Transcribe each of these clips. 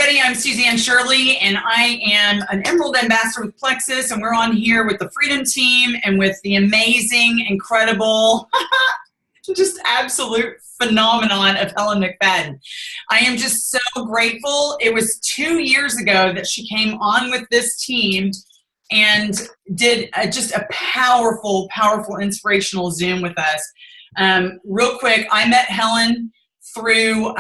everybody. I'm Suzanne Shirley, and I am an Emerald Ambassador with Plexus, and we're on here with the Freedom Team and with the amazing, incredible, just absolute phenomenon of Helen McFadden. I am just so grateful. It was 2 years ago that she came on with this team and did just a powerful, powerful, inspirational Zoom with us. Real quick, I met Helen through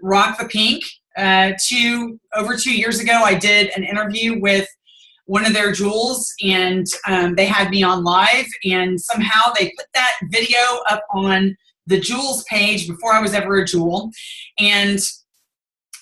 Rock the Pink. Over 2 years ago, I did an interview with one of their jewels, and they had me on live, and somehow they put that video up on the jewels page before I was ever a jewel. And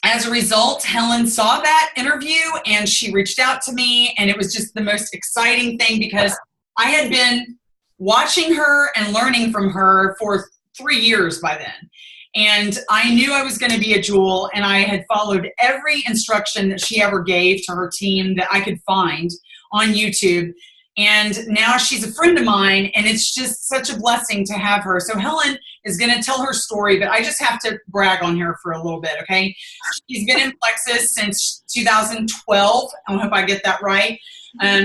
as a result, Helen saw that interview and she reached out to me, and it was just the most exciting thing because I had been watching her and learning from her for 3 years by then. And I knew I was going to be a jewel, and I had followed every instruction that she ever gave to her team that I could find on YouTube. And now she's a friend of mine, and it's just such a blessing to have her. So Helen is going to tell her story, but I just have to brag on her for a little bit, okay? She's been in Plexus since 2012. I hope I get that right.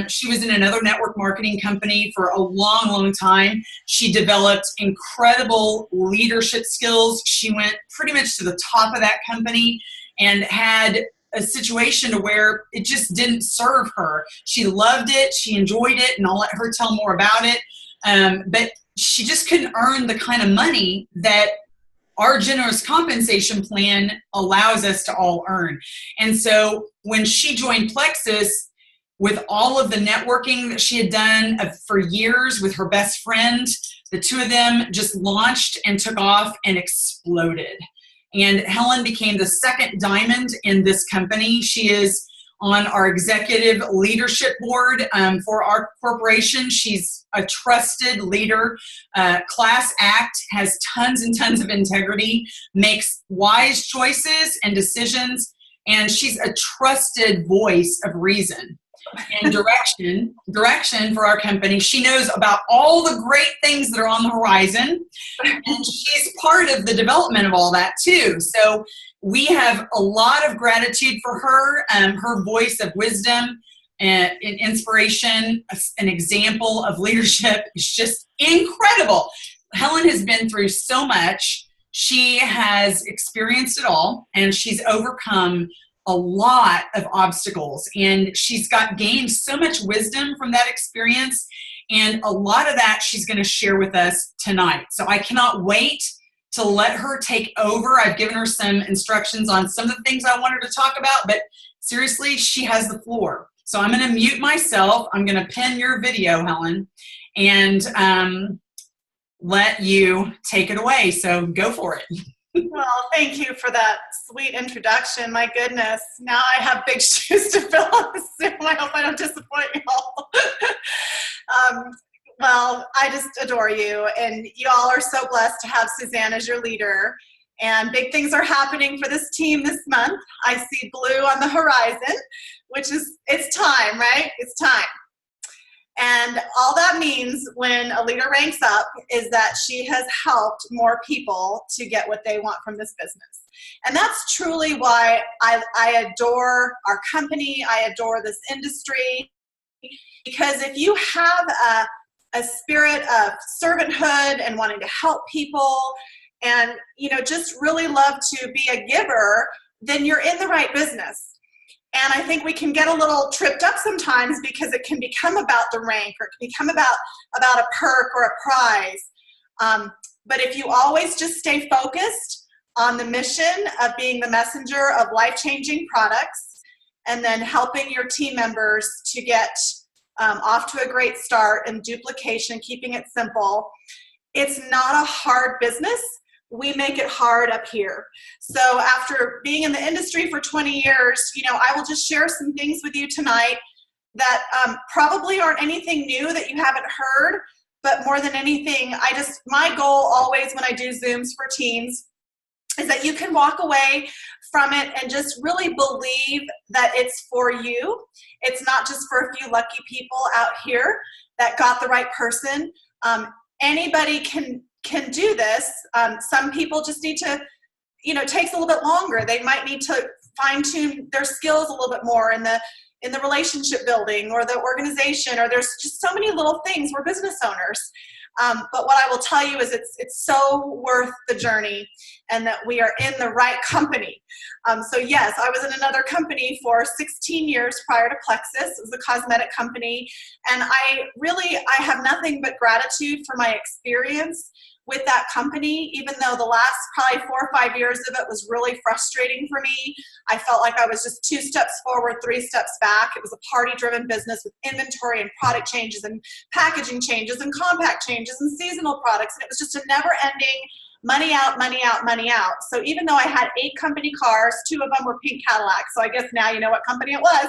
She was in another network marketing company for a long, long time. She developed incredible leadership skills. She went pretty much to the top of that company and had a situation to where it just didn't serve her. She loved it, she enjoyed it, and I'll let her tell more about it. But she just couldn't earn the kind of money that our generous compensation plan allows us to all earn. And so when she joined Plexus, with all of the networking that she had done for years with her best friend, the two of them just launched and took off and exploded. And Helen became the second diamond in this company. She is on our executive leadership board for our corporation. She's a trusted leader, class act, has tons and tons of integrity, makes wise choices and decisions, and she's a trusted voice of reason and direction for our company. She knows about all the great things that are on the horizon, and she's part of the development of all that too. So we have a lot of gratitude for her, her voice of wisdom and inspiration, an example of leadership is just incredible. Helen has been through so much. She has experienced it all, and she's overcome a lot of obstacles, and she's gained so much wisdom from that experience, and a lot of that she's going to share with us tonight. So I cannot wait to let her take over. I've given her some instructions on some of the things I want her to talk about, but seriously, she has the floor. So I'm going to mute myself. I'm going to pin your video, Helen, and let you take it away. So go for it. Well, thank you for that sweet introduction. My goodness, now I have big shoes to fill on the Zoom. I hope I don't disappoint you all. Well, I just adore you, and you all are so blessed to have Suzanne as your leader. And big things are happening for this team this month. I see blue on the horizon, which is, it's time, right? It's time. And all that means when a leader ranks up is that she has helped more people to get what they want from this business. And that's truly why I adore our company. I adore this industry. Because if you have a spirit of servanthood and wanting to help people and, you know, just really love to be a giver, then you're in the right business. And I think we can get a little tripped up sometimes because it can become about the rank, or it can become about a perk or a prize. But if you always just stay focused on the mission of being the messenger of life-changing products and then helping your team members to get off to a great start and duplication, keeping it simple, it's not a hard business. We make it hard up here. So after being in the industry for 20 years, you know, I will just share some things with you tonight that probably aren't anything new that you haven't heard, but more than anything, my goal always when I do Zooms for teams is that you can walk away from it and just really believe that it's for you. It's not just for a few lucky people out here that got the right person. Anybody can do this. Some people just need to, you know, it takes a little bit longer. They might need to fine-tune their skills a little bit more in the relationship building or the organization, or there's just so many little things. We're business owners. But what I will tell you is it's so worth the journey, and that we are in the right company. So yes, I was in another company for 16 years prior to Plexus. It was a cosmetic company, and I have nothing but gratitude for my experience with that company, even though the last probably 4 or 5 years of it was really frustrating for me. I felt like I was just 2 steps forward, 3 steps back. It was a party-driven business with inventory and product changes and packaging changes and compact changes and seasonal products. And it was just a never-ending money out, money out, money out. So even though I had 8 company cars, 2 of them were pink Cadillacs. So I guess now you know what company it was.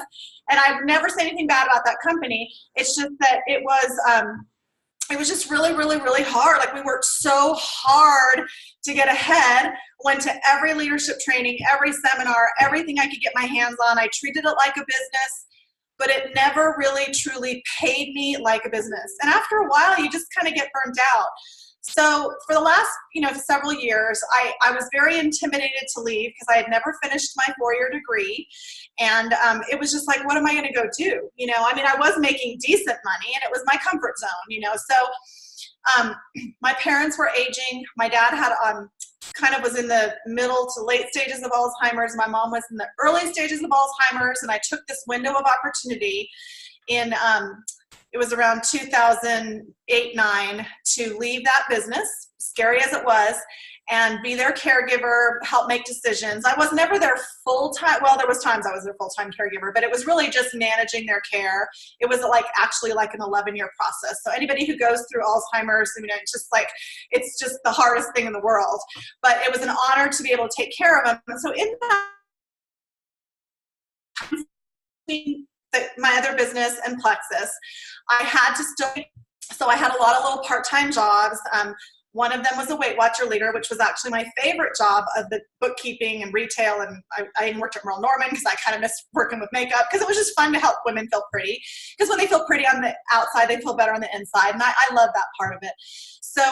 And I've never said anything bad about that company. It's just that it was just really, really, really hard. Like, we worked so hard to get ahead, went to every leadership training, every seminar, everything I could get my hands on. I treated it like a business, but it never really truly paid me like a business. And after a while, you just kind of get burnt out. So for the last, several years, I was very intimidated to leave because I had never finished my 4-year degree. And it was just like, what am I going to go do? I was making decent money, and it was my comfort zone, So my parents were aging. My dad had was in the middle to late stages of Alzheimer's. My mom was in the early stages of Alzheimer's, and I took this window of opportunity in it was around 2008-9 to leave that business, scary as it was, and be their caregiver, help make decisions. I was never their full-time, well, there was times I was their full-time caregiver, but it was really just managing their care. It was actually like an 11-year process. So anybody who goes through Alzheimer's, it's just the hardest thing in the world. But it was an honor to be able to take care of them. And so in that, my other business and Plexus, I had to still, so I had a lot of little part-time jobs. One of them was a Weight Watcher leader, which was actually my favorite job of the bookkeeping and retail. And I even worked at Merle Norman because I kind of missed working with makeup, because it was just fun to help women feel pretty. Because when they feel pretty on the outside, they feel better on the inside. And I love that part of it. So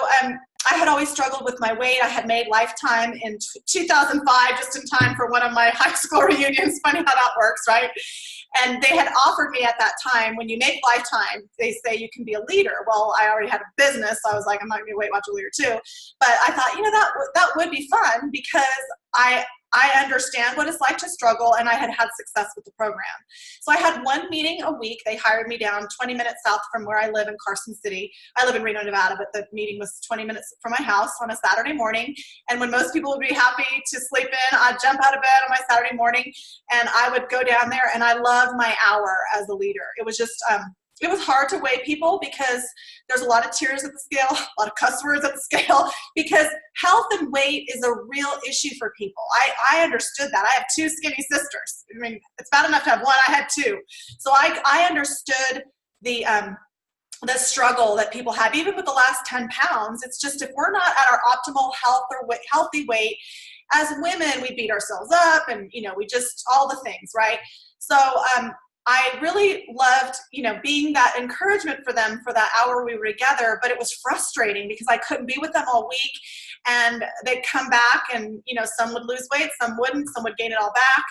I had always struggled with my weight. I had made Lifetime in 2005, just in time for one of my high school reunions. Funny how that works, right? And they had offered me at that time, when you make Lifetime, they say you can be a leader. Well, I already had a business, so I was like, I'm not going to be a Weight Watcher leader too. But I thought, that would be fun, because I understand what it's like to struggle, and I had had success with the program. So I had one meeting a week. They hired me down 20 minutes south from where I live in Carson City. I live in Reno, Nevada, but the meeting was 20 minutes from my house on a Saturday morning. And when most people would be happy to sleep in, I'd jump out of bed on my Saturday morning, and I would go down there, and I loved my hour as a leader. It was just, it was hard to weigh people, because there's a lot of tears at the scale, a lot of cuss words at the scale, because health and weight is a real issue for people. I understood that. I have 2 skinny sisters. It's bad enough to have one. I had 2. So I understood the struggle that people have, even with the last 10 pounds. It's just, if we're not at our optimal health or healthy weight, as women, we beat ourselves up, and, we just, all the things, right? So, I really loved, being that encouragement for them for that hour we were together, but it was frustrating because I couldn't be with them all week, and they'd come back, and, some would lose weight, some wouldn't, some would gain it all back.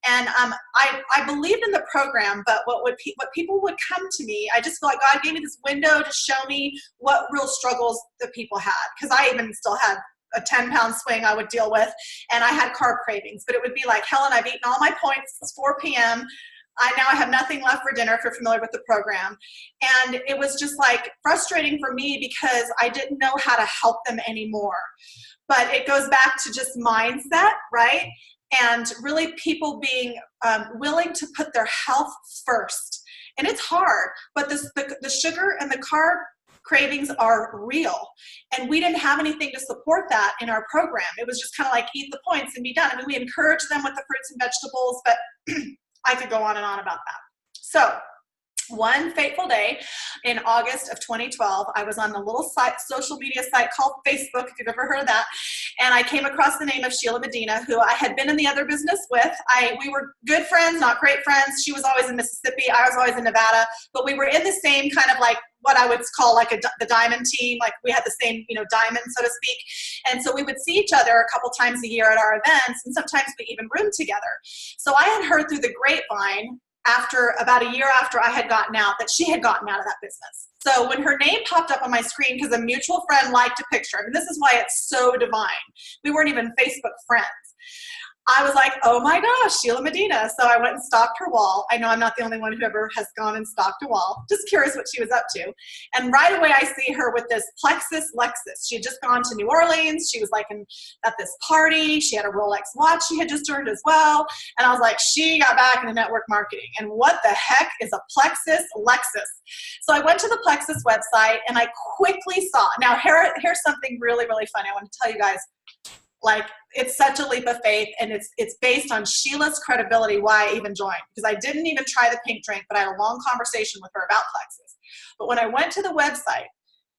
And I believed in the program, but what people would come to me, I just feel like God gave me this window to show me what real struggles the people had, because I even still had a 10-pound swing I would deal with, and I had carb cravings. But it would be like, Helen, I've eaten all my points. It's 4 p.m. Now I have nothing left for dinner, if you're familiar with the program. And it was just frustrating for me, because I didn't know how to help them anymore. But it goes back to just mindset, right? And really people being willing to put their health first. And it's hard, but the sugar and the carb cravings are real. And we didn't have anything to support that in our program. It was just kind of like, eat the points and be done. We encouraged them with the fruits and vegetables, but I could go on and on about that. So one fateful day in August of 2012, I was on the little social media site called Facebook, if you've ever heard of that, and I came across the name of Sheila Medina, who I had been in the other business with. We were good friends, not great friends. She was always in Mississippi. I was always in Nevada, but we were in the same kind of like what I would call like the diamond team. Like we had the same, diamond, so to speak. And so we would see each other a couple times a year at our events, and sometimes we even roomed together. So I had heard through the grapevine about a year after I had gotten out that she had gotten out of that business. So when her name popped up on my screen, because a mutual friend liked a picture, I mean, this is why it's so divine. We weren't even Facebook friends. I was like, oh my gosh, Sheila Medina. So I went and stalked her wall. I know I'm not the only one who ever has gone and stalked a wall. Just curious what she was up to. And right away I see her with this Plexus Lexus. She had just gone to New Orleans. She was like at this party. She had a Rolex watch she had just earned as well. And I was like, she got back into network marketing. And what the heck is a Plexus Lexus? So I went to the Plexus website and I quickly saw, now here's something really, really funny. I want to tell you guys. Like, it's such a leap of faith, and it's based on Sheila's credibility why I even joined. Because I didn't even try the pink drink, but I had a long conversation with her about Plexus. But when I went to the website,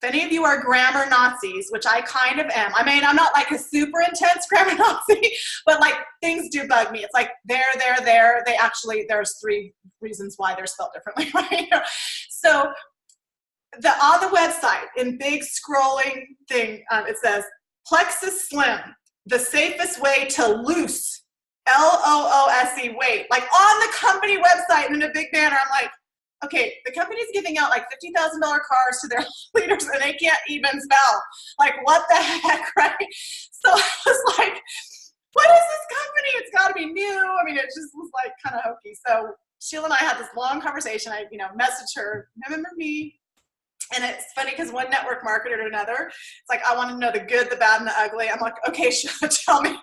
if any of you are grammar Nazis, which I kind of am, I mean, I'm not like a super intense grammar Nazi, but like things do bug me. It's like there. They actually, there's 3 reasons why they're spelled differently, right? So on the website, in big scrolling thing, it says, Plexus Slim, the safest way to lose, L-O-O-S-E, weight. Like on the company website and in a big banner, I'm like, okay, the company's giving out like $50,000 cars to their leaders and they can't even spell. Like, what the heck, right? So I was like, what is this company? It's got to be new. I mean, it just was like kind of hokey. So Sheila and I had this long conversation. I, messaged her, remember me? And it's funny because one network marketer to another, it's like, I want to know the good, the bad, and the ugly. I'm like, okay, Sheila, tell me,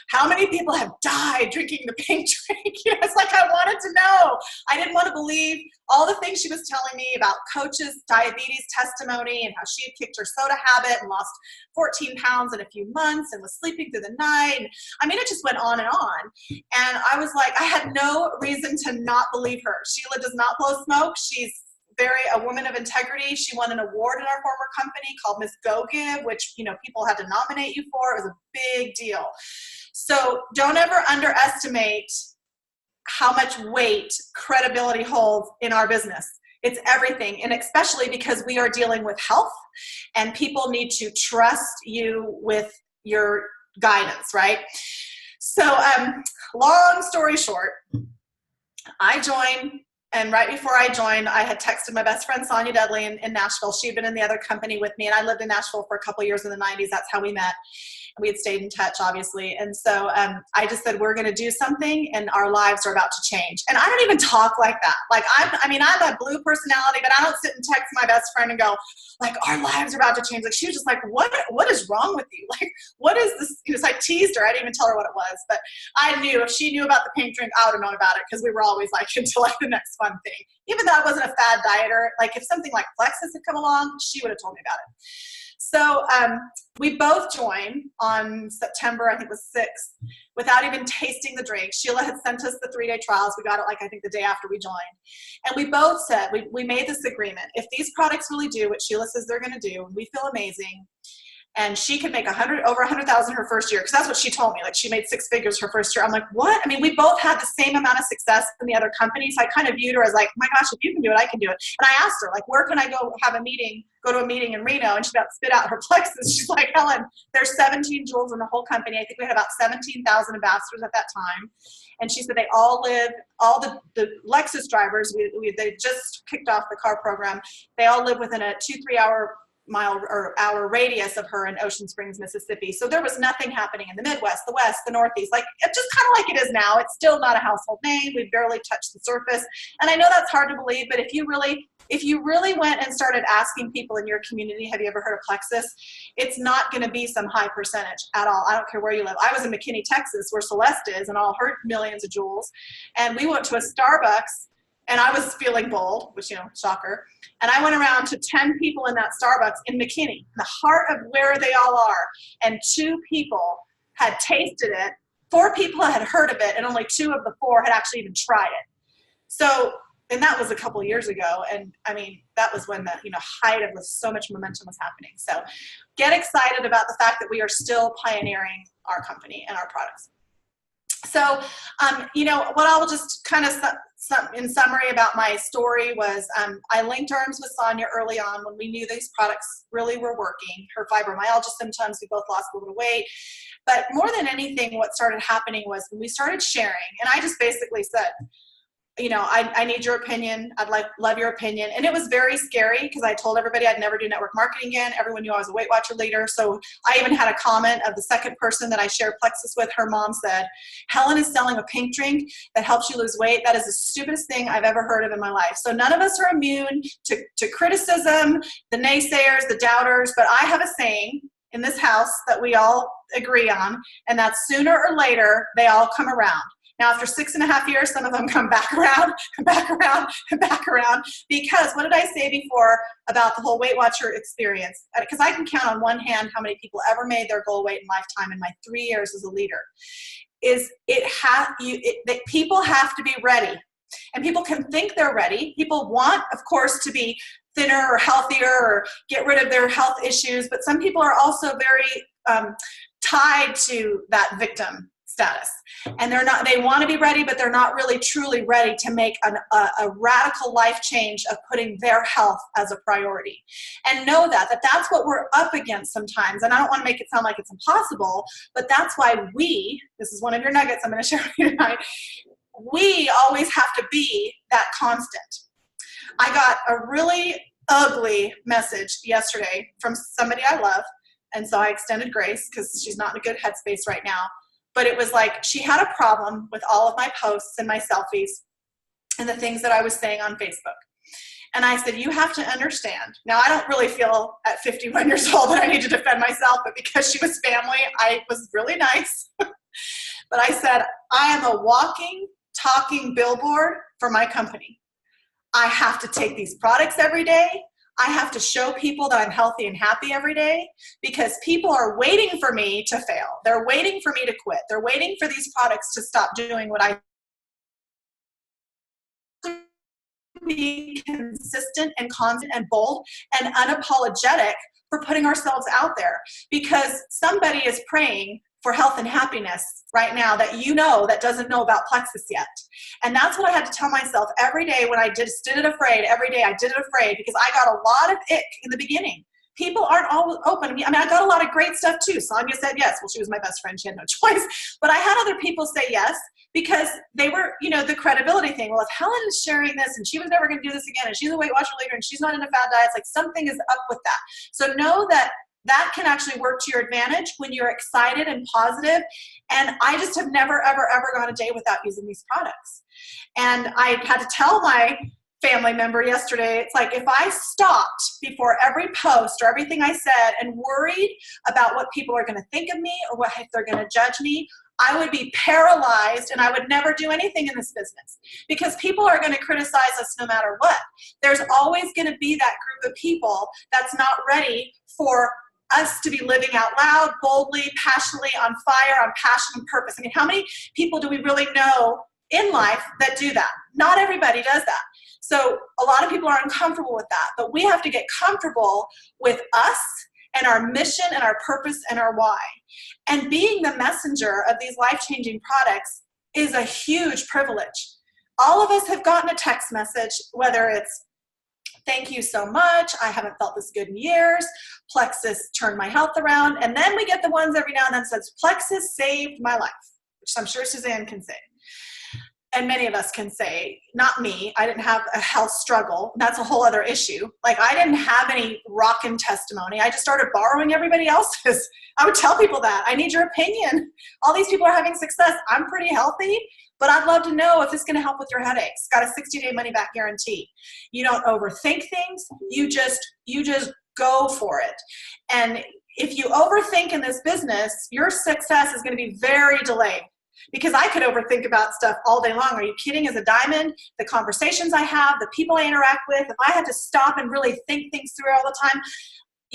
how many people have died drinking the pink drink? It's like I wanted to know. I didn't want to believe all the things she was telling me about Coach's diabetes testimony and how she had kicked her soda habit and lost 14 pounds in a few months and was sleeping through the night. And, I mean, it just went on and on. And I was like, I had no reason to not believe her. Sheila does not blow smoke. She's a woman of integrity. She won an award in our former company called Miss Go Give, which, people had to nominate you for. It was a big deal. So don't ever underestimate how much weight credibility holds in our business. It's everything. And especially because we are dealing with health and people need to trust you with your guidance, right? So long story short, I joined. And right before I joined, I had texted my best friend, Sonia Dudley, in Nashville. She had been in the other company with me, and I lived in Nashville for a couple years in the 90s. That's how we met. We had stayed in touch, obviously. And so I just said, we're going to do something, and our lives are about to change. And I don't even talk like that. Like, I'm a blue personality, but I don't sit and text my best friend and go, like, our lives are about to change. Like, she was just like, what is wrong with you? Like, what is this? So I teased her. I didn't even tell her what it was. But I knew if she knew about the pink drink, I would have known about it because we were always like, until like the next fun thing. Even though I wasn't a fad dieter, like if something like Plexus had come along, she would have told me about it. So we both joined on September, I think it was 6th, without even tasting the drink. Sheila had sent us the 3-day trials. We got it I think the day after we joined. And we both said, we made this agreement. If these products really do what Sheila says they're going to do, and we feel amazing, and she could make over 100,000 her first year, because that's what she told me. Like, she made 6 figures her first year. I'm like, what? I mean, we both had the same amount of success in the other companies. So I kind of viewed her as like, my gosh, if you can do it, I can do it. And I asked her, like, where can I go to a meeting in Reno? And she about spit out her Plexus. She's like, Helen, there's 17 jewels in the whole company. I think we had about 17,000 ambassadors at that time. And she said they all live, all the Lexus drivers, they just kicked off the car program. They all live within a 2-3 hour radius of her in Ocean Springs, Mississippi. So there was nothing happening in the Midwest, the West, the Northeast. Like, it's just kind of like it is now. It's still not a household name. We barely touched the surface. And I know that's hard to believe, but if you really went and started asking people in your community, have you ever heard of Plexus? It's not going to be some high percentage at all. I don't care where you live. I was in McKinney, Texas, where Celeste is, and all her millions of jewels. And we went to a Starbucks, and I was feeling bold, which, shocker. And I went around to 10 people in that Starbucks in McKinney, the heart of where they all are. And 2 people had tasted it. 4 people had heard of it, and only 2 of the 4 had actually even tried it. So and that was a couple years ago. And I mean, that was when the, height of so much momentum was happening. So get excited about the fact that we are still pioneering our company and our products. So, what I'll just kind of in summary about my story was I linked arms with Sonia early on when we knew these products really were working. Her fibromyalgia symptoms, we both lost a little bit of weight. But more than anything, what started happening was when we started sharing, and I just basically said, I need your opinion. I'd love your opinion. And it was very scary because I told everybody I'd never do network marketing again. Everyone knew I was a Weight Watcher leader. So I even had a comment of the second person that I shared Plexus with. Her mom said, Helen is selling a pink drink that helps you lose weight. That is the stupidest thing I've ever heard of in my life. So none of us are immune to criticism, the naysayers, the doubters. But I have a saying in this house that we all agree on, and that's sooner or later, they all come around. Now, after 6.5 years, some of them come back around, and back around, and back around. Because what did I say before about the whole Weight Watcher experience? Because I can count on one hand how many people ever made their goal weight in lifetime in my 3 years as a leader. That people have to be ready. And people can think they're ready. People want, of course, to be thinner or healthier or get rid of their health issues. But some people are also very tied to that victim status, and they want to be ready, but they're not really truly ready to make a radical life change of putting their health as a priority. And know that's what we're up against sometimes. And I don't want to make it sound like it's impossible, but that's why this is one of your nuggets I'm going to share with you tonight, we always have to be that constant. I got a really ugly message yesterday from somebody I love, and so I extended grace because she's not in a good headspace right now. But it was like she had a problem with all of my posts and my selfies and the things that I was saying on Facebook. And I said, you have to understand. Now, I don't really feel at 51 years old that I need to defend myself, but because she was family, I was really nice. But I said, I am a walking, talking billboard for my company. I have to take these products every day. I have to show people that I'm healthy and happy every day because people are waiting for me to fail. They're waiting for me to quit. They're waiting for these products to stop doing what I be consistent and constant and bold and unapologetic for putting ourselves out there because somebody is praying for health and happiness right now that doesn't know about Plexus yet. And that's what I had to tell myself every day when I just did it afraid. Every day I did it afraid because I got a lot of ick in the beginning. People aren't always open to me. I mean, I got a lot of great stuff too. Sonia said yes. Well, she was my best friend. She had no choice. But I had other people say yes because they were, the credibility thing. Well, if Helen is sharing this and she was never going to do this again and she's a Weight Watcher leader and she's not into fad diets, like something is up with that. So know that can actually work to your advantage when you're excited and positive. And I just have never, ever, ever gone a day without using these products. And I had to tell my family member yesterday, it's like if I stopped before every post or everything I said and worried about what people are going to think of me or if they're going to judge me, I would be paralyzed and I would never do anything in this business because people are going to criticize us no matter what. There's always going to be that group of people that's not ready for us to be living out loud, boldly, passionately, on fire, on passion and purpose. I mean, how many people do we really know in life that do that? Not everybody does that. So a lot of people are uncomfortable with that, but we have to get comfortable with us and our mission and our purpose and our why. And being the messenger of these life-changing products is a huge privilege. All of us have gotten a text message, whether it's, thank you so much, I haven't felt this good in years, Plexus turned my health around, and then we get the ones every now and then that says, Plexus saved my life, which I'm sure Suzanne can say. And many of us can say, not me, I didn't have a health struggle. That's a whole other issue. Like I didn't have any rockin' testimony. I just started borrowing everybody else's. I would tell people that. I need your opinion. All these people are having success. I'm pretty healthy, but I'd love to know if it's gonna help with your headaches. Got a 60-day money back guarantee. You don't overthink things. You just go for it. And if you overthink in this business, your success is gonna be very delayed. Because I could overthink about stuff all day long. Are you kidding? As a diamond, the conversations I have, the people I interact with, if I had to stop and really think things through all the time,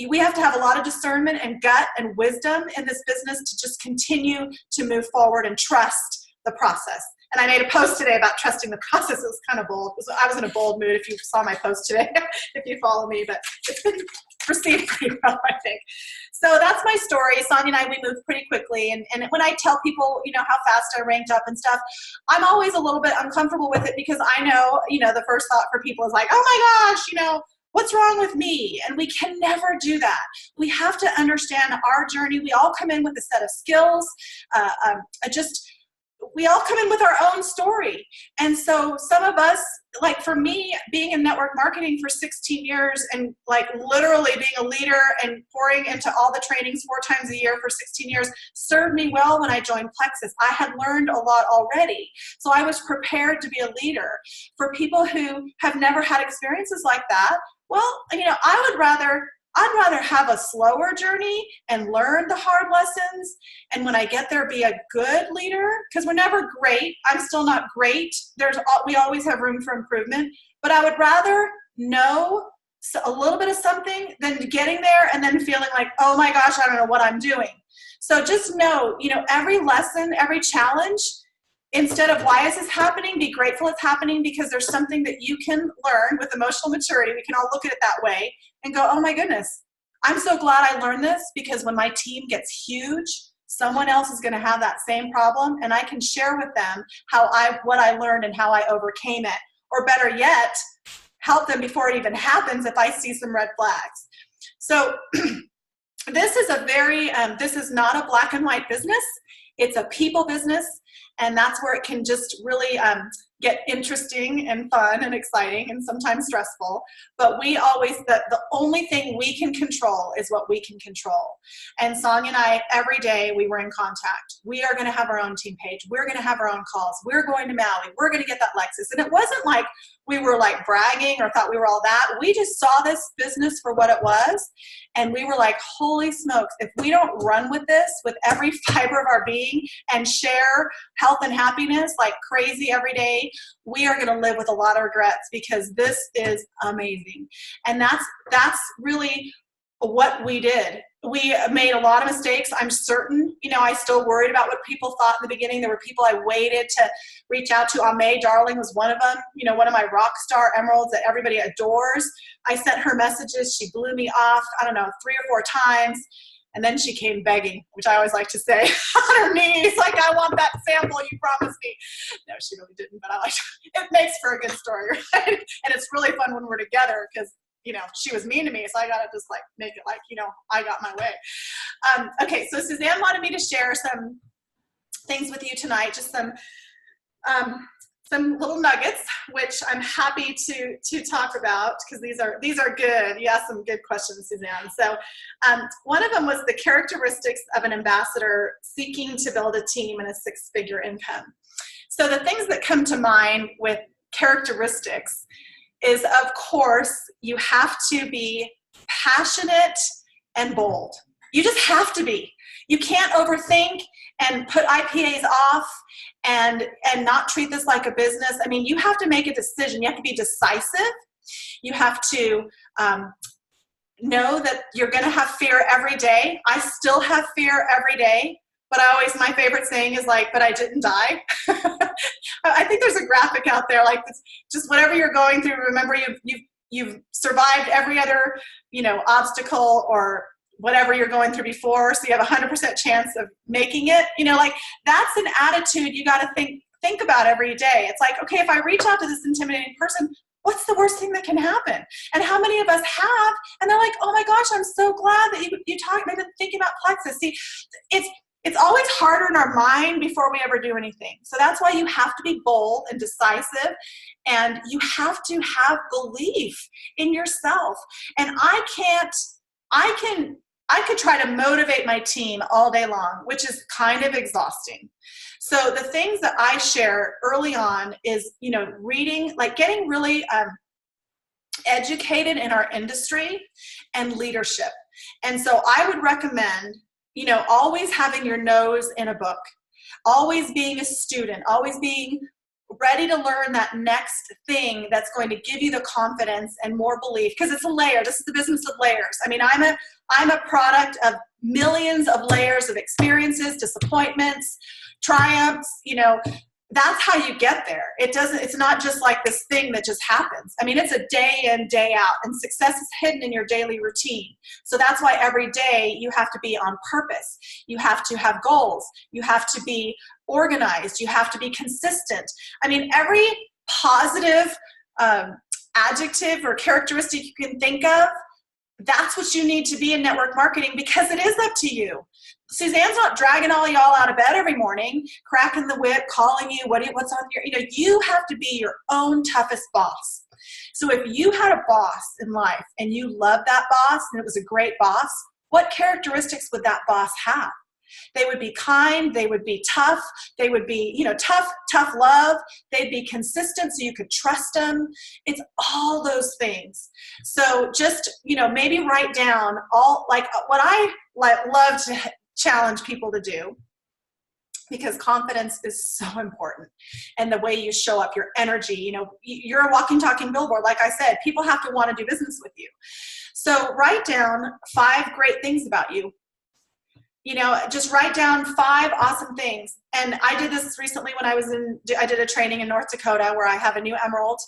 we have to have a lot of discernment and gut and wisdom in this business to just continue to move forward and trust the process. And I made a post today about trusting the process. It was kind of bold. I was in a bold mood if you saw my post today, if you follow me, but it's been received pretty well, I think. So that's my story. Sonia and I, we moved pretty quickly. And when I tell people, how fast I ranked up and stuff, I'm always a little bit uncomfortable with it because I know, the first thought for people is like, oh my gosh, what's wrong with me? And we can never do that. We have to understand our journey. We all come in with a set of skills, we all come in with our own story. And so some of us, like for me, being in network marketing for 16 years and like literally being a leader and pouring into all the trainings 4 times a year for 16 years served me well when I joined Plexus. I had learned a lot already. So I was prepared to be a leader. For people who have never had experiences like that, well, I'd rather have a slower journey and learn the hard lessons. And when I get there, be a good leader, because we're never great. I'm still not great. We always have room for improvement, but I would rather know a little bit of something than getting there and then feeling like, oh my gosh, I don't know what I'm doing. So just know, every lesson, every challenge, instead of why is this happening, be grateful it's happening because there's something that you can learn with emotional maturity. We can all look at it that way and go, oh my goodness, I'm so glad I learned this because when my team gets huge, someone else is going to have that same problem and I can share with them what I learned and how I overcame it. Or better yet, help them before it even happens if I see some red flags. So this is this is not a black and white business. It's a people business. And that's where it can just really get interesting and fun and exciting and sometimes stressful. But the only thing we can control is what we can control. And Sonia and I, every day we were in contact. We are going to have our own team page. We're going to have our own calls. We're going to Maui. We're going to get that Lexus. And it wasn't like we were like bragging or thought we were all that. We just saw this business for what it was. And we were like, holy smokes, if we don't run with this with every fiber of our being and share health and happiness like crazy every day, we are going to live with a lot of regrets because this is amazing. And that's really what we did. We made a lot of mistakes. I'm certain, I still worried about what people thought in the beginning. There were people I waited to reach out to. Ame Darling was one of them, one of my rock star emeralds that everybody adores. I sent her messages. She blew me off, 3 or 4 times. And then she came begging, which I always like to say, on her knees, like, I want that sample you promised me. No, she really didn't, but it makes for a good story, right? And it's really fun when we're together because, she was mean to me, so I got to just like make it like, I got my way. Okay, so Suzanne wanted me to share some things with you tonight, just some little nuggets, which I'm happy to talk about because these are good. You asked some good questions, Suzanne. So one of them was the characteristics of an ambassador seeking to build a team and a 6-figure income. So the things that come to mind with characteristics is, of course, you have to be passionate and bold. You just have to be. You can't overthink and put IPAs off and not treat this like a business. I mean, you have to make a decision. You have to be decisive. You have to know that you're going to have fear every day. I still have fear every day, but my favorite saying is like, but I didn't die. I think there's a graphic out there like this, just whatever you're going through, remember you've survived every other, obstacle or whatever you're going through before, so you have a 100% chance of making it. Like that's an attitude you got to think about every day. It's like, okay, if I reach out to this intimidating person, what's the worst thing that can happen? And how many of us have? And they're like, oh my gosh, I'm so glad that you talked, maybe thinking about Plexus. See, it's always harder in our mind before we ever do anything. So that's why you have to be bold and decisive, and you have to have belief in yourself. And I could try to motivate my team all day long, which is kind of exhausting. So the things that I share early on is, reading, like getting really educated in our industry and leadership. And so I would recommend, always having your nose in a book, always being a student, always being ready to learn that next thing that's going to give you the confidence and more belief, because it's a layer. This is the business of layers. I mean, I'm a product of millions of layers of experiences, disappointments, triumphs, that's how you get there. It's not just like this thing that just happens. I mean, it's a day in, day out, and success is hidden in your daily routine. So that's why every day you have to be on purpose. You have to have goals. You have to be organized. You have to be consistent. I mean, every positive adjective or characteristic you can think of, that's what you need to be in network marketing, because it is up to you. Suzanne's not dragging all y'all out of bed every morning, cracking the whip, calling you, what's on your, you have to be your own toughest boss. So if you had a boss in life and you loved that boss and it was a great boss, what characteristics would that boss have? They would be kind, they would be tough, they would be, tough love, they'd be consistent so you could trust them. It's all those things. So just, maybe write down all, like what I love to challenge people to do, because confidence is so important, and the way you show up, your energy, you're a walking, talking billboard. Like I said, people have to want to do business with you. So write down 5 great things about you. Just write down 5 awesome things. And I did this recently when I did a training in North Dakota where I have a new emerald,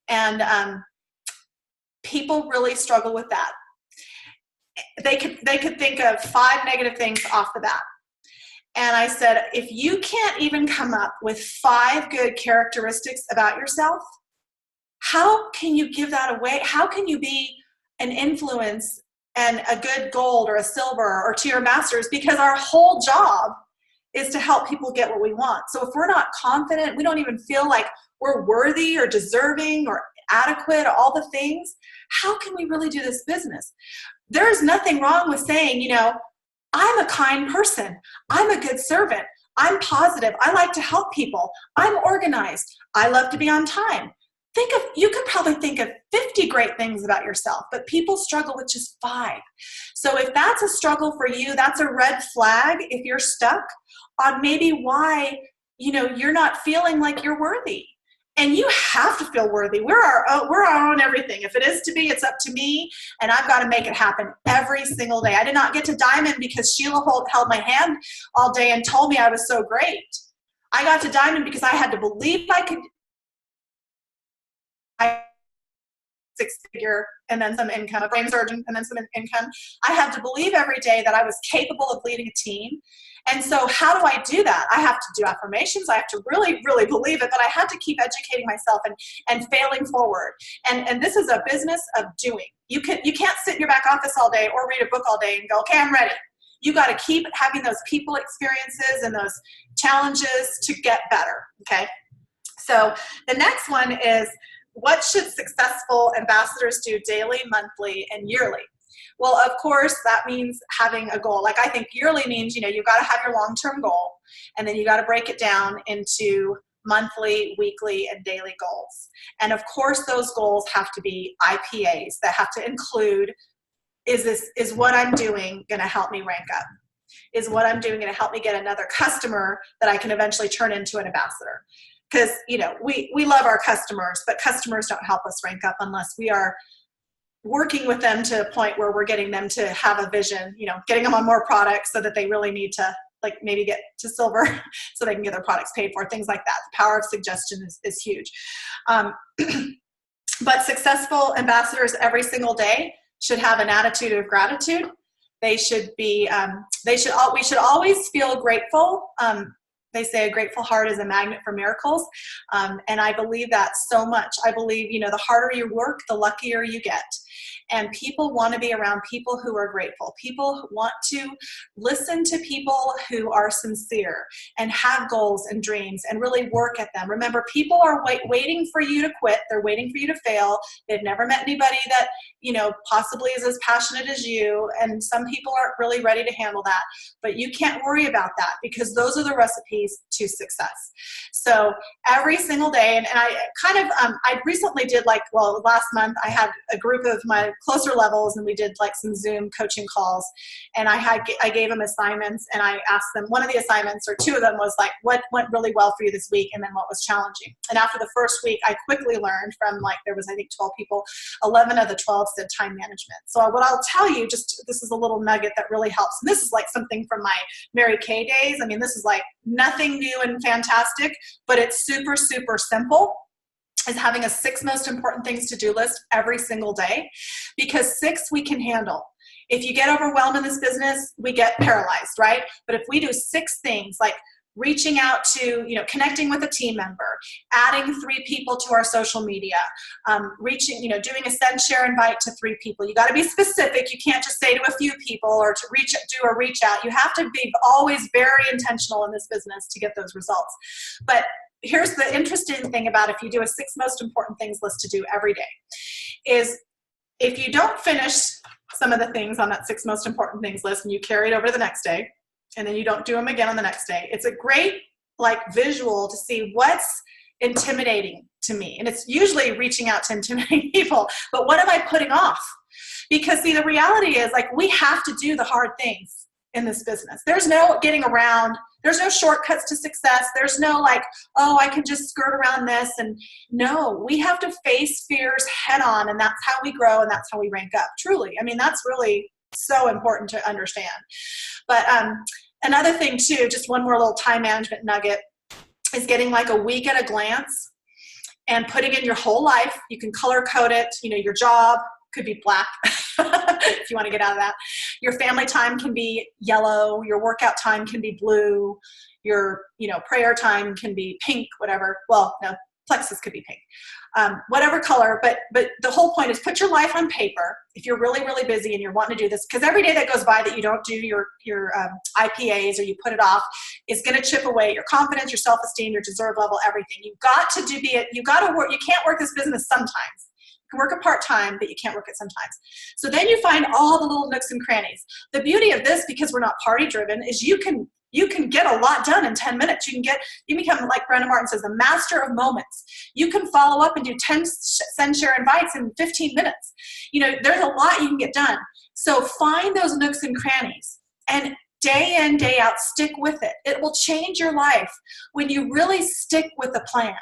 and people really struggle with that. They could think of 5 negative things off the bat. And I said, if you can't even come up with 5 good characteristics about yourself, how can you give that away? How can you be an influence and a good gold or a silver or tier masters? Because our whole job is to help people get what we want. So if we're not confident, we don't even feel like we're worthy or deserving or adequate, all the things, how can we really do this business? There's nothing wrong with saying, I'm a kind person. I'm a good servant. I'm positive. I like to help people. I'm organized. I love to be on time. You could probably think of 50 great things about yourself, but people struggle with just 5. So if that's a struggle for you, that's a red flag if you're stuck on maybe why, you're not feeling like you're worthy. And you have to feel worthy. We're our own everything. If it is to be, it's up to me, and I've got to make it happen every single day. I did not get to Diamond because Sheila held my hand all day and told me I was so great. I got to Diamond because I had to believe I could. 6-figure and then some income, a brain surgeon and then some income. I had to believe every day that I was capable of leading a team. And so how do I do that? I have to do affirmations. I have to really, really believe it, but I had to keep educating myself and failing forward. And this is a business of doing. You can't sit in your back office all day or read a book all day and go, okay, I'm ready. You got to keep having those people experiences and those challenges to get better, okay? So the next one is, what should successful ambassadors do daily, monthly, and yearly? Well, of course, that means having a goal. Like I think yearly means, you've got to have your long-term goal, and then you got to break it down into monthly, weekly, and daily goals. And of course, those goals have to be IPAs that have to include, is what I'm doing going to help me rank up? Is what I'm doing going to help me get another customer that I can eventually turn into an ambassador? Because, we love our customers, but customers don't help us rank up unless we are working with them to a point where we're getting them to have a vision, getting them on more products so that they really need to maybe get to silver so they can get their products paid for, things like that. The power of suggestion is huge. But successful ambassadors every single day should have an attitude of gratitude. They should be, we should always feel grateful. They say a grateful heart is a magnet for miracles. And I believe that so much. I believe, the harder you work, the luckier you get. And people want to be around people who are grateful. People want to listen to people who are sincere and have goals and dreams and really work at them. Remember, people are waiting for you to quit. They're waiting for you to fail. They've never met anybody that, possibly is as passionate as you. And some people aren't really ready to handle that. But you can't worry about that, because those are the recipes to success. So every single day, and I kind of, I recently did last month, I had a group of my closer levels, and we did like some Zoom coaching calls, and I gave them assignments, and I asked them, one of the assignments or two of them was like, what went really well for you this week, and then what was challenging. And after the first week, I quickly learned from, like, there was I think 12 people, 11 of the 12 said time management. So what I'll tell you, just this is a little nugget that really helps, and this is like something from my Mary Kay days. I mean, this is like nothing new and fantastic, but it's super, super simple, is having a 6 most important things to do list every single day, because 6 we can handle. If you get overwhelmed in this business, we get paralyzed, right? But if we do 6 things, like reaching out to, connecting with a team member, adding 3 people to our social media, doing a send, share, invite to 3 people. You got to be specific. You can't just say to a few people or to do a reach out. You have to be always very intentional in this business to get those results. But here's the interesting thing about if you do a 6 most important things list to do every day, is if you don't finish some of the things on that 6 most important things list and you carry it over to the next day, and then you don't do them again on the next day, it's a great visual to see what's intimidating to me. And it's usually reaching out to intimidating people, but what am I putting off? Because see, the reality is, we have to do the hard things in this business. There's no getting around. There's no shortcuts to success. There's no I can just skirt around this. And no, we have to face fears head on, and that's how we grow, and that's how we rank up. Truly. I mean, that's really so important to understand. But another thing too, just one more little time management nugget, is getting a week at a glance and putting in your whole life. You can color code it. Your job could be black if you want to get out of that. Your family time can be yellow. Your workout time can be blue. Your prayer time can be pink, whatever. Well, no, Plexus could be pink. Whatever color, but the whole point is put your life on paper if you're really, really busy and you're wanting to do this, because every day that goes by that you don't do your IPAs or you put it off is going to chip away at your confidence, your self-esteem, your deserve level, everything. You've got to you got to work. You can't work this business sometimes. You can work it part-time, but you can't work it sometimes. So then you find all the little nooks and crannies. The beauty of this, because we're not party-driven, is you can get a lot done in 10 minutes. You become, like Brenda Martin says, the master of moments. You can follow up and do 10 send, share, invites in 15 minutes. There's a lot you can get done. So find those nooks and crannies, and day in, day out, stick with it. It will change your life when you really stick with the plan.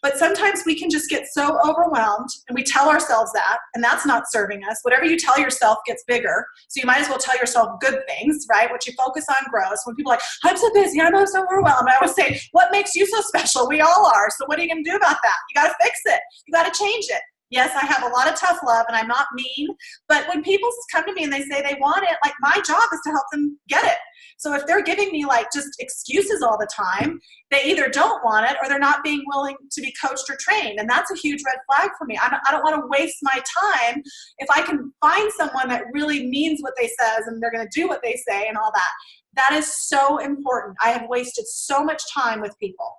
But sometimes we can just get so overwhelmed, and we tell ourselves that, and that's not serving us. Whatever you tell yourself gets bigger. So you might as well tell yourself good things, right? What you focus on grows. When people are like, I'm so busy, I'm so overwhelmed, I always say, what makes you so special? We all are. So what are you going to do about that? You got to fix it. You got to change it. Yes, I have a lot of tough love, and I'm not mean, but when people come to me and they say they want it, my job is to help them get it. So if they're giving me just excuses all the time, they either don't want it or they're not being willing to be coached or trained, and that's a huge red flag for me. I don't want to waste my time. If I can find someone that really means what they says and they're going to do what they say and all that, that is so important. I have wasted so much time with people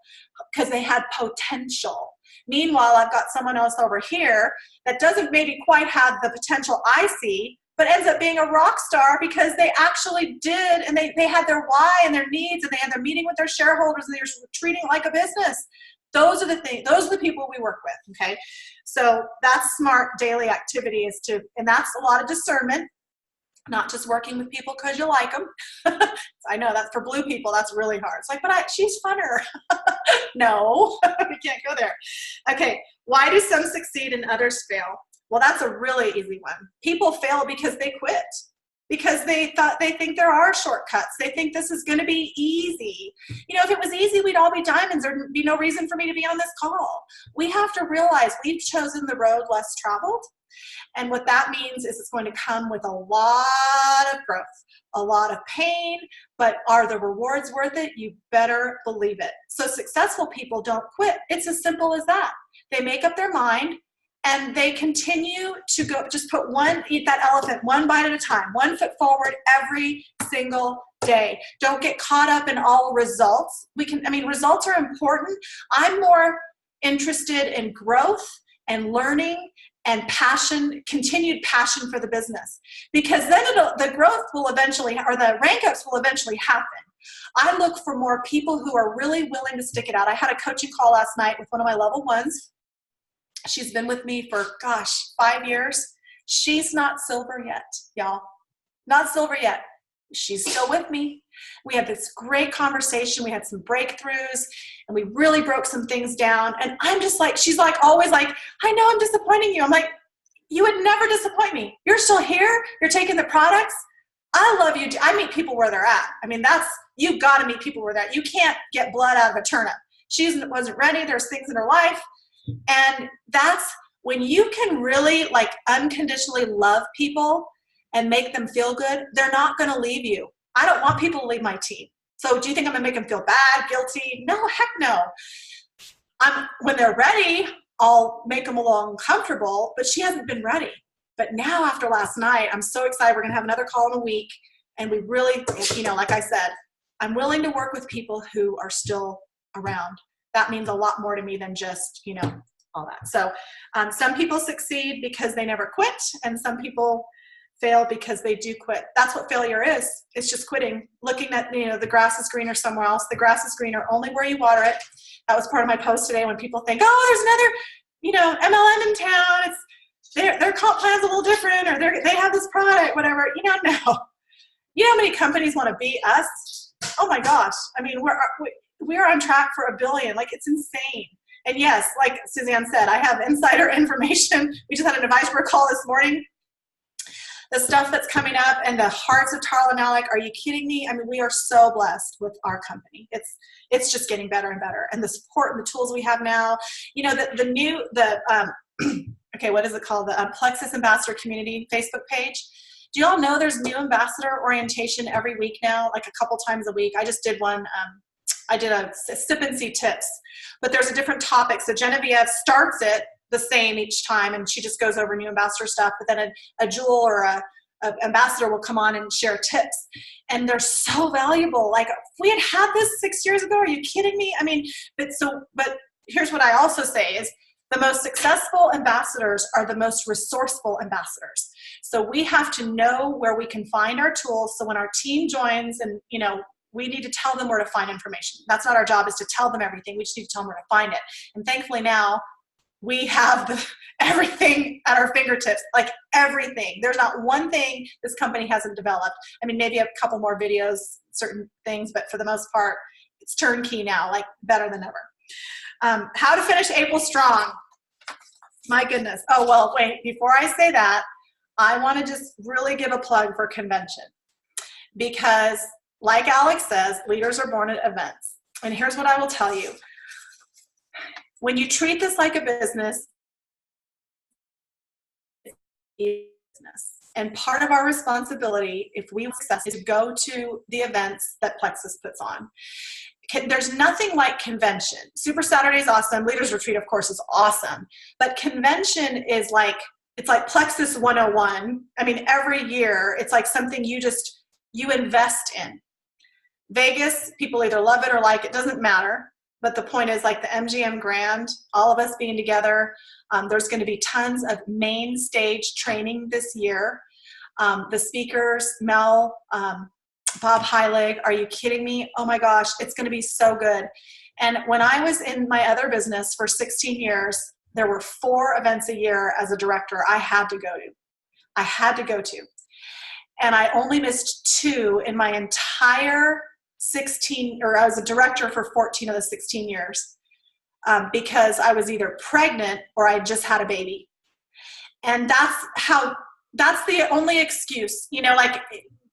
because they had potential. Meanwhile, I've got someone else over here that doesn't maybe quite have the potential I see, but ends up being a rock star because they actually did, and they had their why and their needs, and they had their meeting with their shareholders, and they were treating it like a business. Those are the things. Those are the people we work with. Okay, so that's smart daily activity and that's a lot of discernment. Not just working with people because you like them. I know that's for blue people. That's really hard. It's but she's funner. No, we can't go there. Okay, why do some succeed and others fail? Well, that's a really easy one. People fail because they quit. Because they think there are shortcuts. They think this is going to be easy. If it was easy, we'd all be diamonds. There'd be no reason for me to be on this call. We have to realize we've chosen the road less traveled. And what that means is it's going to come with a lot of growth, a lot of pain, but are the rewards worth it? You better believe it. So successful people don't quit. It's as simple as that. They make up their mind and they continue to go, just eat that elephant one bite at a time, 1 foot forward every single day. Don't get caught up in all results. Results are important. I'm more interested in growth and learning and passion, continued passion for the business, because then the growth will eventually, or the rank ups will eventually happen. I look for more people who are really willing to stick it out. I had a coaching call last night with one of my level ones. She's been with me for, 5 years. She's not silver yet, y'all. Not silver yet. She's still with me. We had this great conversation. We had some breakthroughs, and we really broke some things down. And I'm just like, she's like, always like, I know I'm disappointing you. I'm like, you would never disappoint me. You're still here. You're taking the products. I love you. I meet people where they're at. I mean, you got to meet people where they're at. You can't get blood out of a turnip. She wasn't ready. There's things in her life. And that's when you can really like unconditionally love people and make them feel good, they're not going to leave you. I don't want people to leave my team. So do you think I'm going to make them feel bad, guilty? No, heck no. When they're ready, I'll make them a little uncomfortable, but she hasn't been ready. But now after last night, I'm so excited. We're going to have another call in a week. And we really, like I said, I'm willing to work with people who are still around. That means a lot more to me than just, all that. So some people succeed because they never quit, and some people fail because they do quit. That's what failure is. It's just quitting, looking at, the grass is greener somewhere else. The grass is greener only where you water it. That was part of my post today when people think, oh, there's another, MLM in town. Their comp plan's a little different, or they have this product, whatever. No. You know how many companies want to beat us? Oh my gosh. I mean, we're on track for $1 billion. Like, it's insane. And yes, like Suzanne said, I have insider information. We just had an advisory call this morning. The stuff that's coming up and the hearts of Tarl and Alec, are you kidding me? I mean, we are so blessed with our company. It's just getting better and better. And the support and the tools we have now, okay, what is it called? The Plexus Ambassador Community Facebook page. Do you all know there's new ambassador orientation every week now, like a couple times a week? I just did one. I did a sip and see tips, but there's a different topic. So Genevieve starts it the same each time, and she just goes over new ambassador stuff, but then a Jewel or a ambassador will come on and share tips, and they're so valuable. Like, if we had this 6 years ago, are you kidding me? I mean, but here's what I also say is the most successful ambassadors are the most resourceful ambassadors. So we have to know where we can find our tools. So when our team joins, and we need to tell them where to find information. That's not our job, is to tell them everything. We just need to tell them where to find it. And thankfully now we have everything at our fingertips, like everything. There's not one thing this company hasn't developed. I mean, maybe a couple more videos, certain things, but for the most part, it's turnkey now, like better than ever. How to finish April strong. My goodness. Oh, well, wait, before I say that, I want to just really give a plug for convention, because like Alex says, leaders are born at events. And here's what I will tell you. When you treat this like a business, and part of our responsibility, if we success, is to go to the events that Plexus puts on. There's nothing like convention. Super Saturday is awesome. Leaders Retreat, of course, is awesome. But convention is it's like Plexus 101. I mean, every year, it's like something you invest in. Vegas, people either love it or like it, doesn't matter. But the point is, like the MGM Grand, all of us being together, there's going to be tons of main stage training this year. The speakers, Mel, Bob Heilig, are you kidding me? Oh my gosh, it's going to be so good. And when I was in my other business for 16 years, there were 4 events a year as a director I had to go to. And I only missed 2 in my entire 16, or I was a director for 14 of the 16 years, because I was either pregnant or I just had a baby. And that's the only excuse, like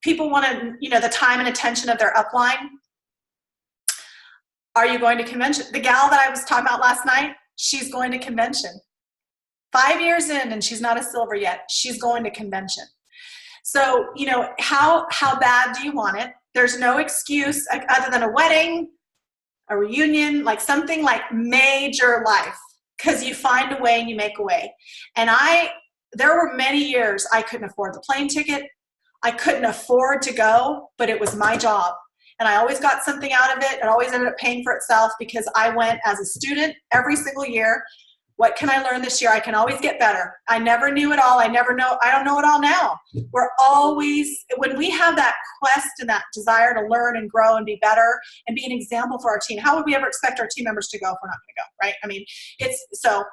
people want to, the time and attention of their upline. Are you going to convention? The gal that I was talking about last night, she's going to convention. 5 years in, and she's not a silver yet. She's going to convention. So, how bad do you want it? There's no excuse other than a wedding, a reunion, like something like major life, because you find a way and you make a way. And there were many years I couldn't afford the plane ticket. I couldn't afford to go, but it was my job. And I always got something out of it. It always ended up paying for itself, because I went as a student every single year. What can I learn this year? I can always get better. I never knew it all. I don't know it all now. We're always, when we have that quest and that desire to learn and grow and be better and be an example for our team, how would we ever expect our team members to go if we're not going to go, right? I mean, it's so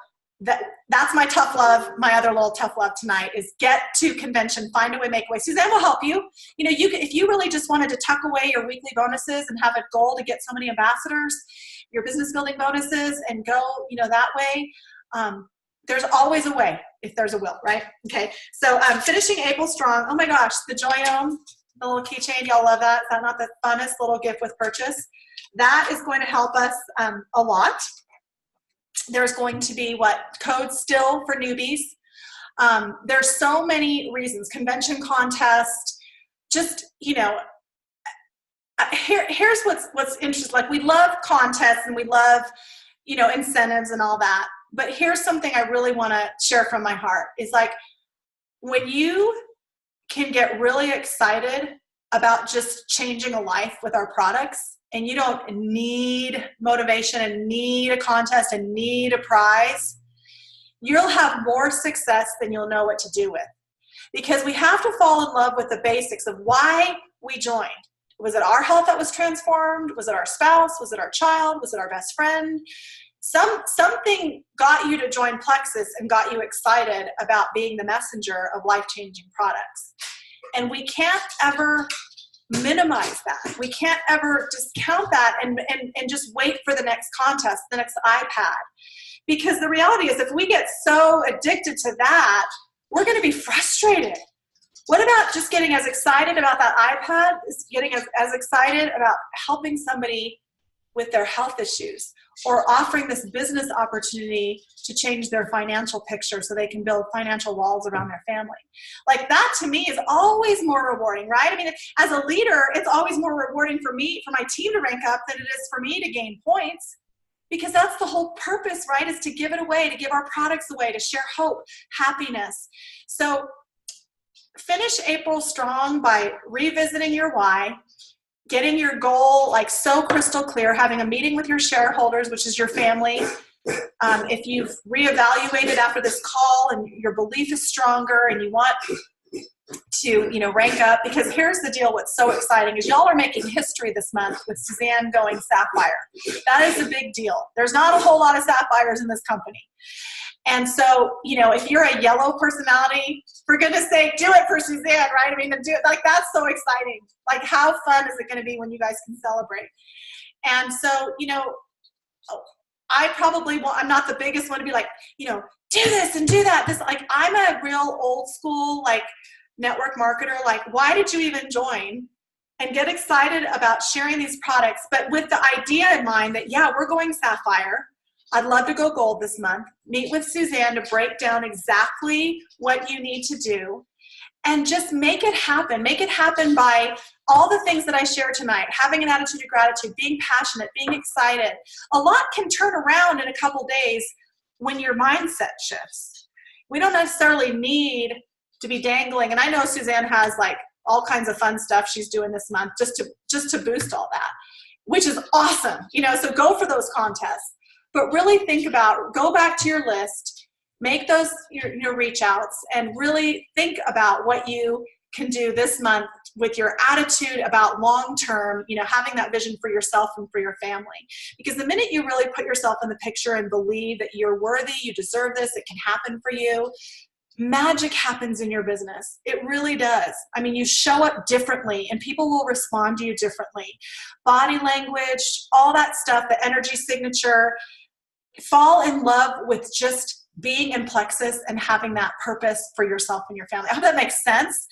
that's my tough love. My other little tough love tonight is get to convention, find a way, make a way. Suzanne will help you. You know, if you really just wanted to tuck away your weekly bonuses and have a goal to get so many ambassadors, your business building bonuses, and go, you know, that way, there's always a way if there's a will, right? Okay, so finishing April strong. Oh my gosh, the Joyome, the little keychain, y'all love that. Is that not the funnest little gift with purchase? That is going to help us a lot. There's going to be codes still for newbies. There's so many reasons. Convention contest, just, you know, here's what's interesting. Like, we love contests and we love, you know, incentives and all that. But here's something I really want to share from my heart is, like, when you can get really excited about just changing a life with our products, and you don't need motivation and need a contest and need a prize, you'll have more success than you'll know what to do with. Because we have to fall in love with the basics of why we joined. Was it our health that was transformed? Was it our spouse? Was it our child? Was it our best friend? Something got you to join Plexus and got you excited about being the messenger of life-changing products. And we can't ever minimize that. We can't ever discount that and just wait for the next contest, the next iPad. Because the reality is, if we get so addicted to that, we're going to be frustrated. What about just getting as excited about that iPad as getting as excited about helping somebody with their health issues, or offering this business opportunity to change their financial picture so they can build financial walls around their family? Like, that to me is always more rewarding, right? I mean, as a leader, it's always more rewarding for my team to rank up than it is for me to gain points, because that's the whole purpose, right? Is to give it away, to give our products away, to share hope, happiness. So finish April strong by revisiting your why, getting your goal like so crystal clear, having a meeting with your shareholders, which is your family. If you've reevaluated after this call and your belief is stronger and you want to, you know, rank up, because here's the deal. What's so exciting is y'all are making history this month with Suzanne going Sapphire. That is a big deal. There's not a whole lot of Sapphires in this company. And so, you know, if you're a yellow personality, for goodness sake, do it for Suzanne, right? I mean, do it, like, that's so exciting. Like, how fun is it going to be when you guys can celebrate? And so, you know, I'm not the biggest one to be like, you know, do this and do that. I'm a real old school, like, network marketer. Like, why did you even join? And get excited about sharing these products, but with the idea in mind that, yeah, we're going Sapphire. I'd love to go gold this month. Meet with Suzanne to break down exactly what you need to do, and just make it happen. Make it happen by all the things that I shared tonight: having an attitude of gratitude, being passionate, being excited. A lot can turn around in a couple days when your mindset shifts. We don't necessarily need to be dangling. And I know Suzanne has, like, all kinds of fun stuff she's doing this month just to boost all that, which is awesome. You know, so go for those contests. But really think about, go back to your list, make those your reach outs, and really think about what you can do this month with your attitude about long-term, you know, having that vision for yourself and for your family. Because the minute you really put yourself in the picture and believe that you're worthy, you deserve this, it can happen for you, magic happens in your business. It really does. I mean, you show up differently and people will respond to you differently. Body language, all that stuff, the energy signature. Fall in love with just being in Plexus and having that purpose for yourself and your family. I hope that makes sense.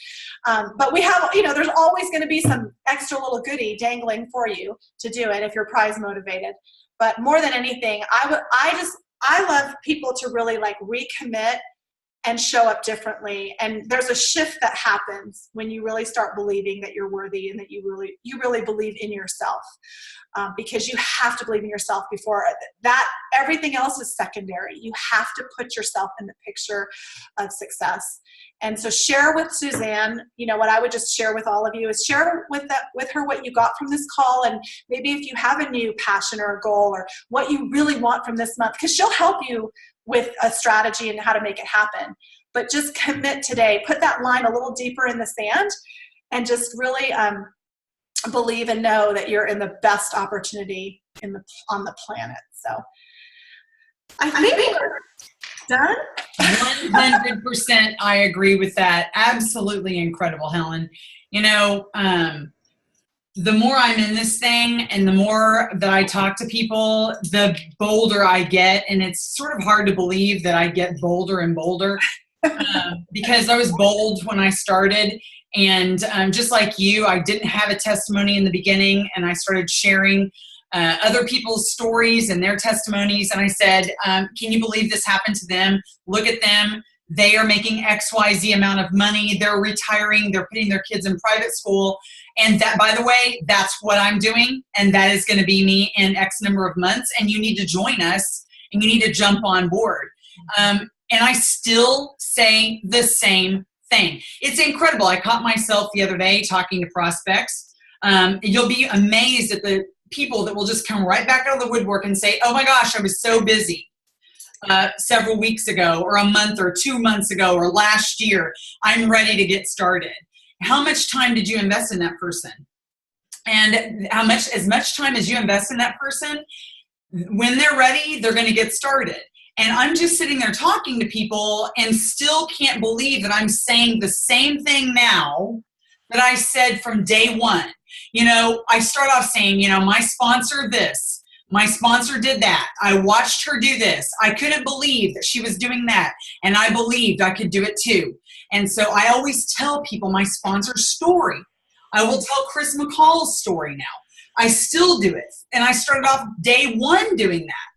But we have, you know, there's always going to be some extra little goodie dangling for you to do it if you're prize motivated. But more than anything, I love people to really, like, recommit and show up differently. And there's a shift that happens when you really start believing that you're worthy and that you really believe in yourself. Because you have to believe in yourself before that. Everything else is secondary. You have to put yourself in the picture of success. And so share with Suzanne, you know, what I would just share with all of you is share with her what you got from this call. And maybe if you have a new passion or a goal or what you really want from this month, because she'll help you with a strategy and how to make it happen. But just commit today. Put that line a little deeper in the sand and just really believe and know that you're in the best opportunity on the planet. So I think Done? 100% I agree with that. Absolutely incredible, Helen. You know, the more I'm in this thing and the more that I talk to people, the bolder I get. And it's sort of hard to believe that I get bolder and bolder because I was bold when I started. And just like you, I didn't have a testimony in the beginning, and I started sharing other people's stories and their testimonies. And I said, can you believe this happened to them? Look at them. They are making XYZ amount of money. They're retiring. They're putting their kids in private school. And that, by the way, that's what I'm doing. And that is going to be me in X number of months. And you need to join us, and you need to jump on board. And I still say the same thing. It's incredible. I caught myself the other day talking to prospects. You'll be amazed at the people that will just come right back out of the woodwork and say, oh my gosh, I was so busy several weeks ago or a month or 2 months ago or last year. I'm ready to get started. How much time did you invest in that person? And as much time as you invest in that person, when they're ready, they're going to get started. And I'm just sitting there talking to people and still can't believe that I'm saying the same thing now that I said from day one. You know, I start off saying, you know, my sponsor this, my sponsor did that. I watched her do this. I couldn't believe that she was doing that. And I believed I could do it too. And so I always tell people my sponsor's story. I will tell Chris McCall's story now. I still do it. And I started off day one doing that.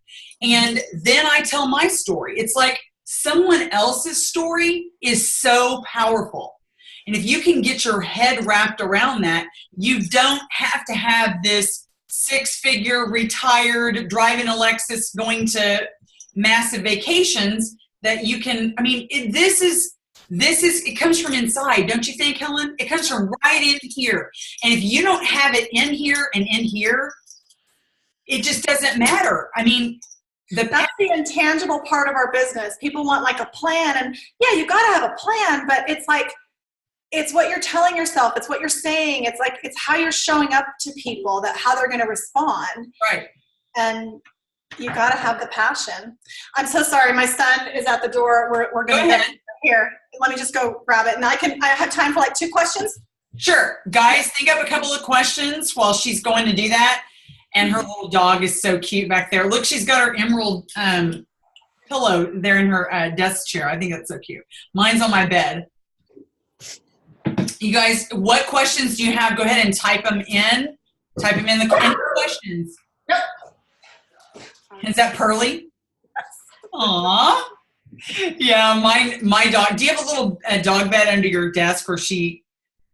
And then I tell my story. It's like someone else's story is so powerful. And if you can get your head wrapped around that, you don't have to have this 6-figure retired driving a Lexus going to massive vacations that you can, I mean, it comes from inside, don't you think, Helen? It comes from right in here. And if you don't have it in here and in here, it just doesn't matter. I mean, that's the intangible part of our business. People want like a plan, and yeah, you got to have a plan, but it's like, it's what you're telling yourself. It's what you're saying. It's like, it's how you're showing up to people, that how they're going to respond. Right. And you got to have the passion. I'm so sorry. My son is at the door. We're going to get here. Let me just go grab it. And I have time for like 2 questions. Sure. Guys, think up a couple of questions while she's going to do that. And her little dog is so cute back there. Look, she's got her emerald pillow there in her desk chair. I think that's so cute. Mine's on my bed. You guys, what questions do you have? Go ahead and type them in. Type them in the questions. Yep. Is that Pearly? Aw. Yeah, my dog. Do you have a little dog bed under your desk where she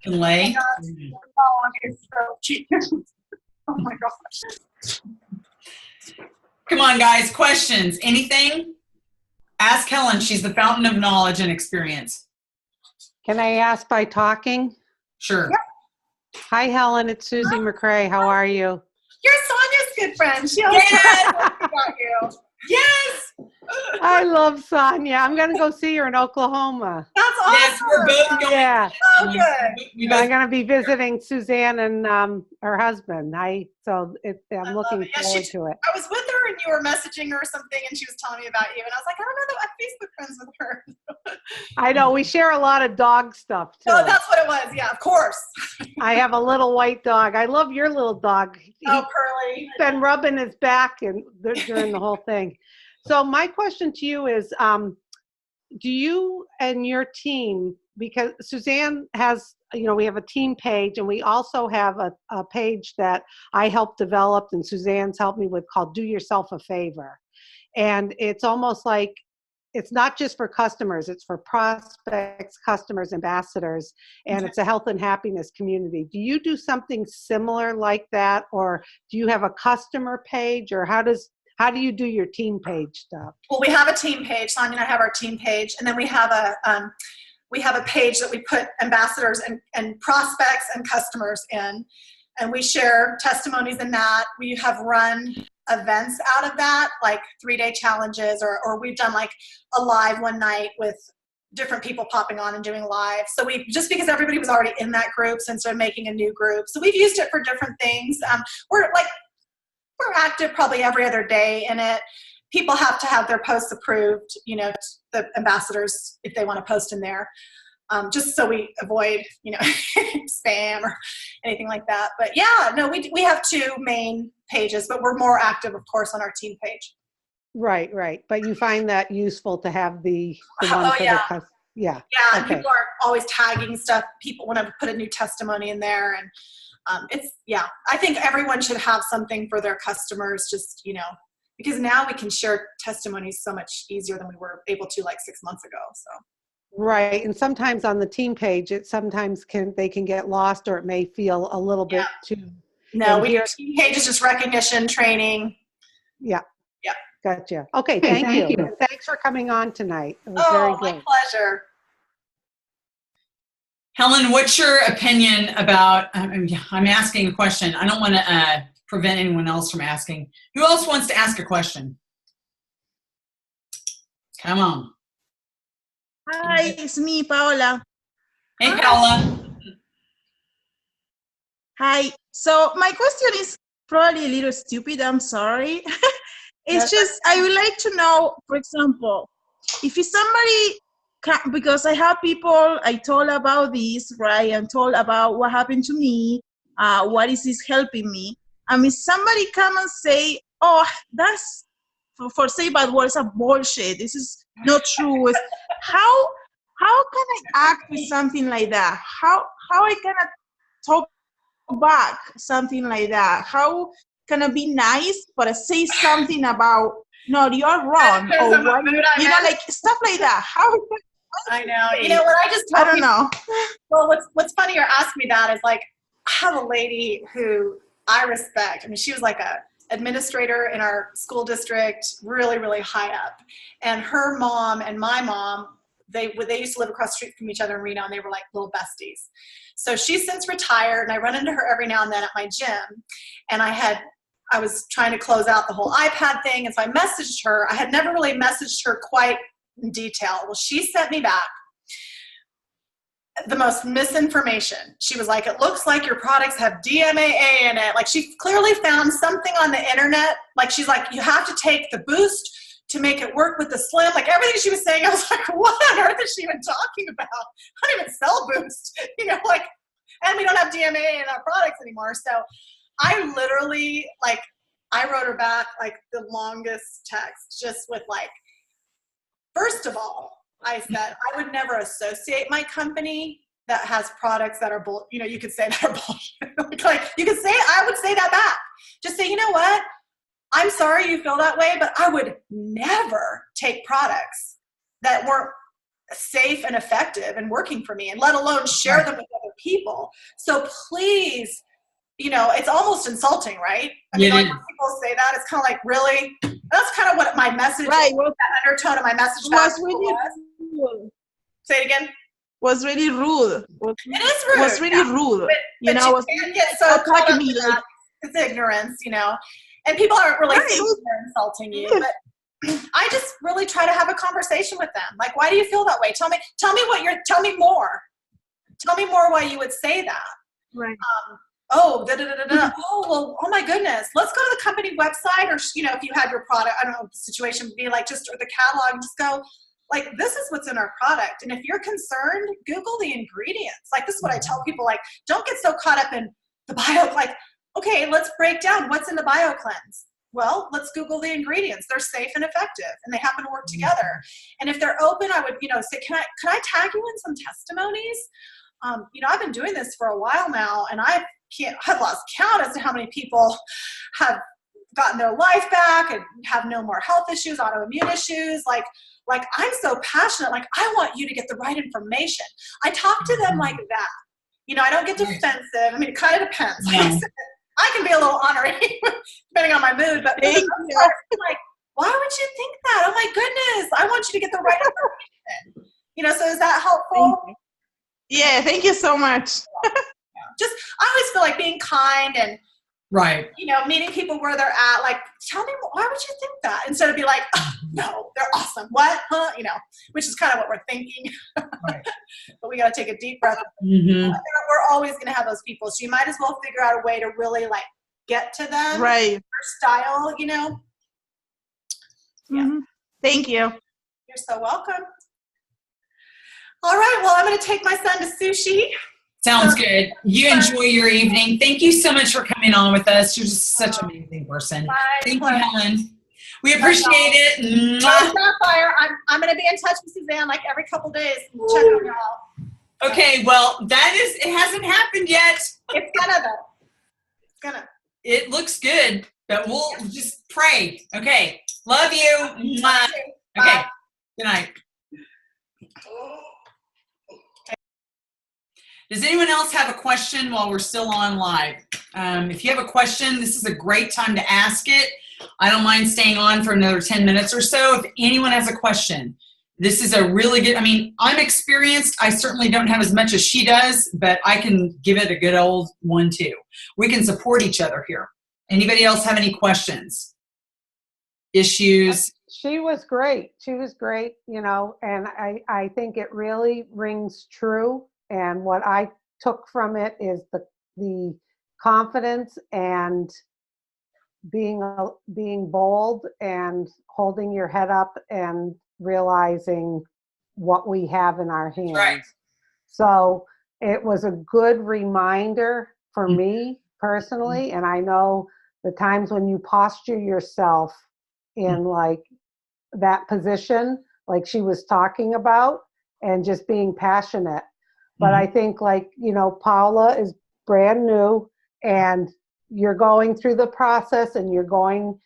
can lay? Oh, it's so cute. Oh my gosh. Come on, guys. Questions? Anything? Ask Helen. She's the fountain of knowledge and experience. Can I ask by talking? Sure. Yep. Hi, Helen. It's Susie McCrae. How are you? You're Sonia's good friend. She always about you. Yes. I love Sonia. I'm going to go see her in Oklahoma. That's awesome. Yes, we're both going. Yeah. So good. I'm going to be visiting Suzanne and her husband. I'm looking forward to it. I was with her and you were messaging her or something, and she was telling me about you, and I was like, I don't know that I'm Facebook friends with her. I know. We share a lot of dog stuff, too. Oh, that's what it was. Yeah, of course. I have a little white dog. I love your little dog. Oh, Pearly. He's been rubbing his back during the whole thing. So my question to you is, do you and your team, because Suzanne has, we have a team page, and we also have a page that I helped develop and Suzanne's helped me with, called Do Yourself a Favor. And it's almost like, it's not just for customers, it's for prospects, customers, ambassadors, and it's a health and happiness community. Do you do something similar like that, or do you have a customer page, or how do you do your team page stuff? Well, we have a team page. Sonia and I have our team page, and then we have a page that we put ambassadors and prospects and customers in, and we share testimonies in that. We have run events out of that, like 3-day challenges, or we've done like a live one night with different people popping on and doing live. So just because everybody was already in that group, since they're making a new group. So we've used it for different things. We're active probably every other day in it. people have to have their posts approved, you know, the ambassadors, if they want to post in there, just so we avoid, you know, spam or anything like that. But yeah, no, we have 2 main pages, but we're more active, of course, on our team page. Right, right. But you find that useful to have the one Oh, for yeah. the customer. Yeah. Yeah, and Okay. people are always tagging stuff. People want to put a new testimony in there, and yeah, I think everyone should have something for their customers, just, you know, because now we can share testimonies so much easier than we were able to like 6 months ago. So. Right, and sometimes on the team page, they can get lost, or it may feel a little bit too. No, we do team pages, just recognition training. Yeah. Yeah. Gotcha. Okay, thank you. And thanks for coming on tonight. It was very good. My pleasure. Helen, what's your opinion about, I'm asking a question. I don't want to prevent anyone else from asking. Who else wants to ask a question? Come on. Hi, it's me, Paola. Hey, Paola. Hi. So my question is probably a little stupid. I'm sorry. It's just, I would like to know, for example, if somebody, because I have people, I told about this, right? And told about what happened to me, what is this helping me? And if somebody come and say, oh, that's, for say bad words, a bullshit. This is not true. How can I act with something like that? How I cannot talk back something like that? How can I be nice but say something about, no, you're wrong, or what, you know, like stuff like that? How? I know. You know what I just told I don't know. Well, what's funny you're asking me that is, like, I have a lady who I respect. I mean, she was like a administrator in our school district, really, really high up. And her mom and my mom, they used to live across the street from each other in Reno, and they were like little besties. So she's since retired, and I run into her every now and then at my gym. And I was trying to close out the whole iPad thing, and so I messaged her. I had never really messaged her quite in detail. Well, she sent me back the most misinformation. She was like, it looks like your products have DMAA in it. Like, she clearly found something on the internet. Like, she's like, you have to take the boost to make it work with the slim. Like, everything she was saying, I was like, what on earth is she even talking about? I don't even sell boost, you know, like, and we don't have DMAA in our products anymore. So I literally, like, I wrote her back like the longest text, just with like, first of all, I said, I would never associate my company that has products that are, you know, you could say that are bullshit. Like, you could say, I would say that back. Just say, you know what? I'm sorry you feel that way, but I would never take products that weren't safe and effective and working for me, and let alone share them with other people. So please, you know, it's almost insulting, right? I mean, like, when people say that, it's kind of like, really? That's kind of what my message, right, that undertone of my message back was. Say it again. Was really rude. It is rude. Was really rude. But you know, you can't get so caught up in that. It's ignorance, you know. And people aren't really thinking they're insulting you. But I just really try to have a conversation with them. Like, why do you feel that way? Tell me tell me more. Tell me more why you would say that. Right. Oh, oh, well, oh my goodness. Let's go to the company website, or, you know, if you had your product, I don't know, the situation would be like, just, or the catalog, just go, like, this is what's in our product. And if you're concerned, Google the ingredients. Like, this is what I tell people, like, don't get so caught up in the bio, like, okay, let's break down what's in the BioCleanse. Well, let's Google the ingredients. They're safe and effective, and they happen to work together. And if they're open, I would, you know, say, can I tag you in some testimonies? You know, I've been doing this for a while now, and I've lost count as to how many people have gotten their life back and have no more health issues, autoimmune issues. Like I'm so passionate. Like, I want you to get the right information. I talk to them like that. You know, I don't get defensive. I mean, it kind of depends. Yeah. I can be a little honorary depending on my mood, but for the most part, I'm like, why would you think that? Oh my goodness, I want you to get the right information. You know, so is that helpful? Yeah, thank you so much. Just, I always feel like being kind and, right, you know, meeting people where they're at. Like, tell me, why would you think that? Instead of be like, oh, no, they're awesome. What? Huh? You know, which is kind of what we're thinking. right. But we got to take a deep breath. Mm-hmm. We're always going to have those people. So you might as well figure out a way to really, like, get to them. Right. Their style, you know. Mm-hmm. Thank you. You're so welcome. All right, well, I'm going to take my son to sushi. Sounds good. You enjoy your evening. Thank you so much for coming on with us. You're just such an amazing person. Thank you, Helen. We appreciate it. Sapphire, I'm going to be in touch with Suzanne like every couple days and check on y'all. Okay, well, it hasn't happened yet. It's gonna though. It's gonna. It looks good, but we'll just pray. Okay. Love you. Bye. Okay. Good night. Does anyone else have a question while we're still on live? If you have a question, this is a great time to ask it. I don't mind staying on for another 10 minutes or so. If anyone has a question, this is a really good, I'm experienced. I certainly don't have as much as she does, but I can give it a good old one too. We can support each other here. Anybody else have any questions? Issues? She was great. She was great, and I think it really rings true. And what I took from it is the confidence and being bold and holding your head up and realizing what we have in our hands. Right. So it was a good reminder for me personally. And I know the times when you posture yourself in like that position, like she was talking about, and just being passionate. But I think Paula is brand new and you're going through the process and you're going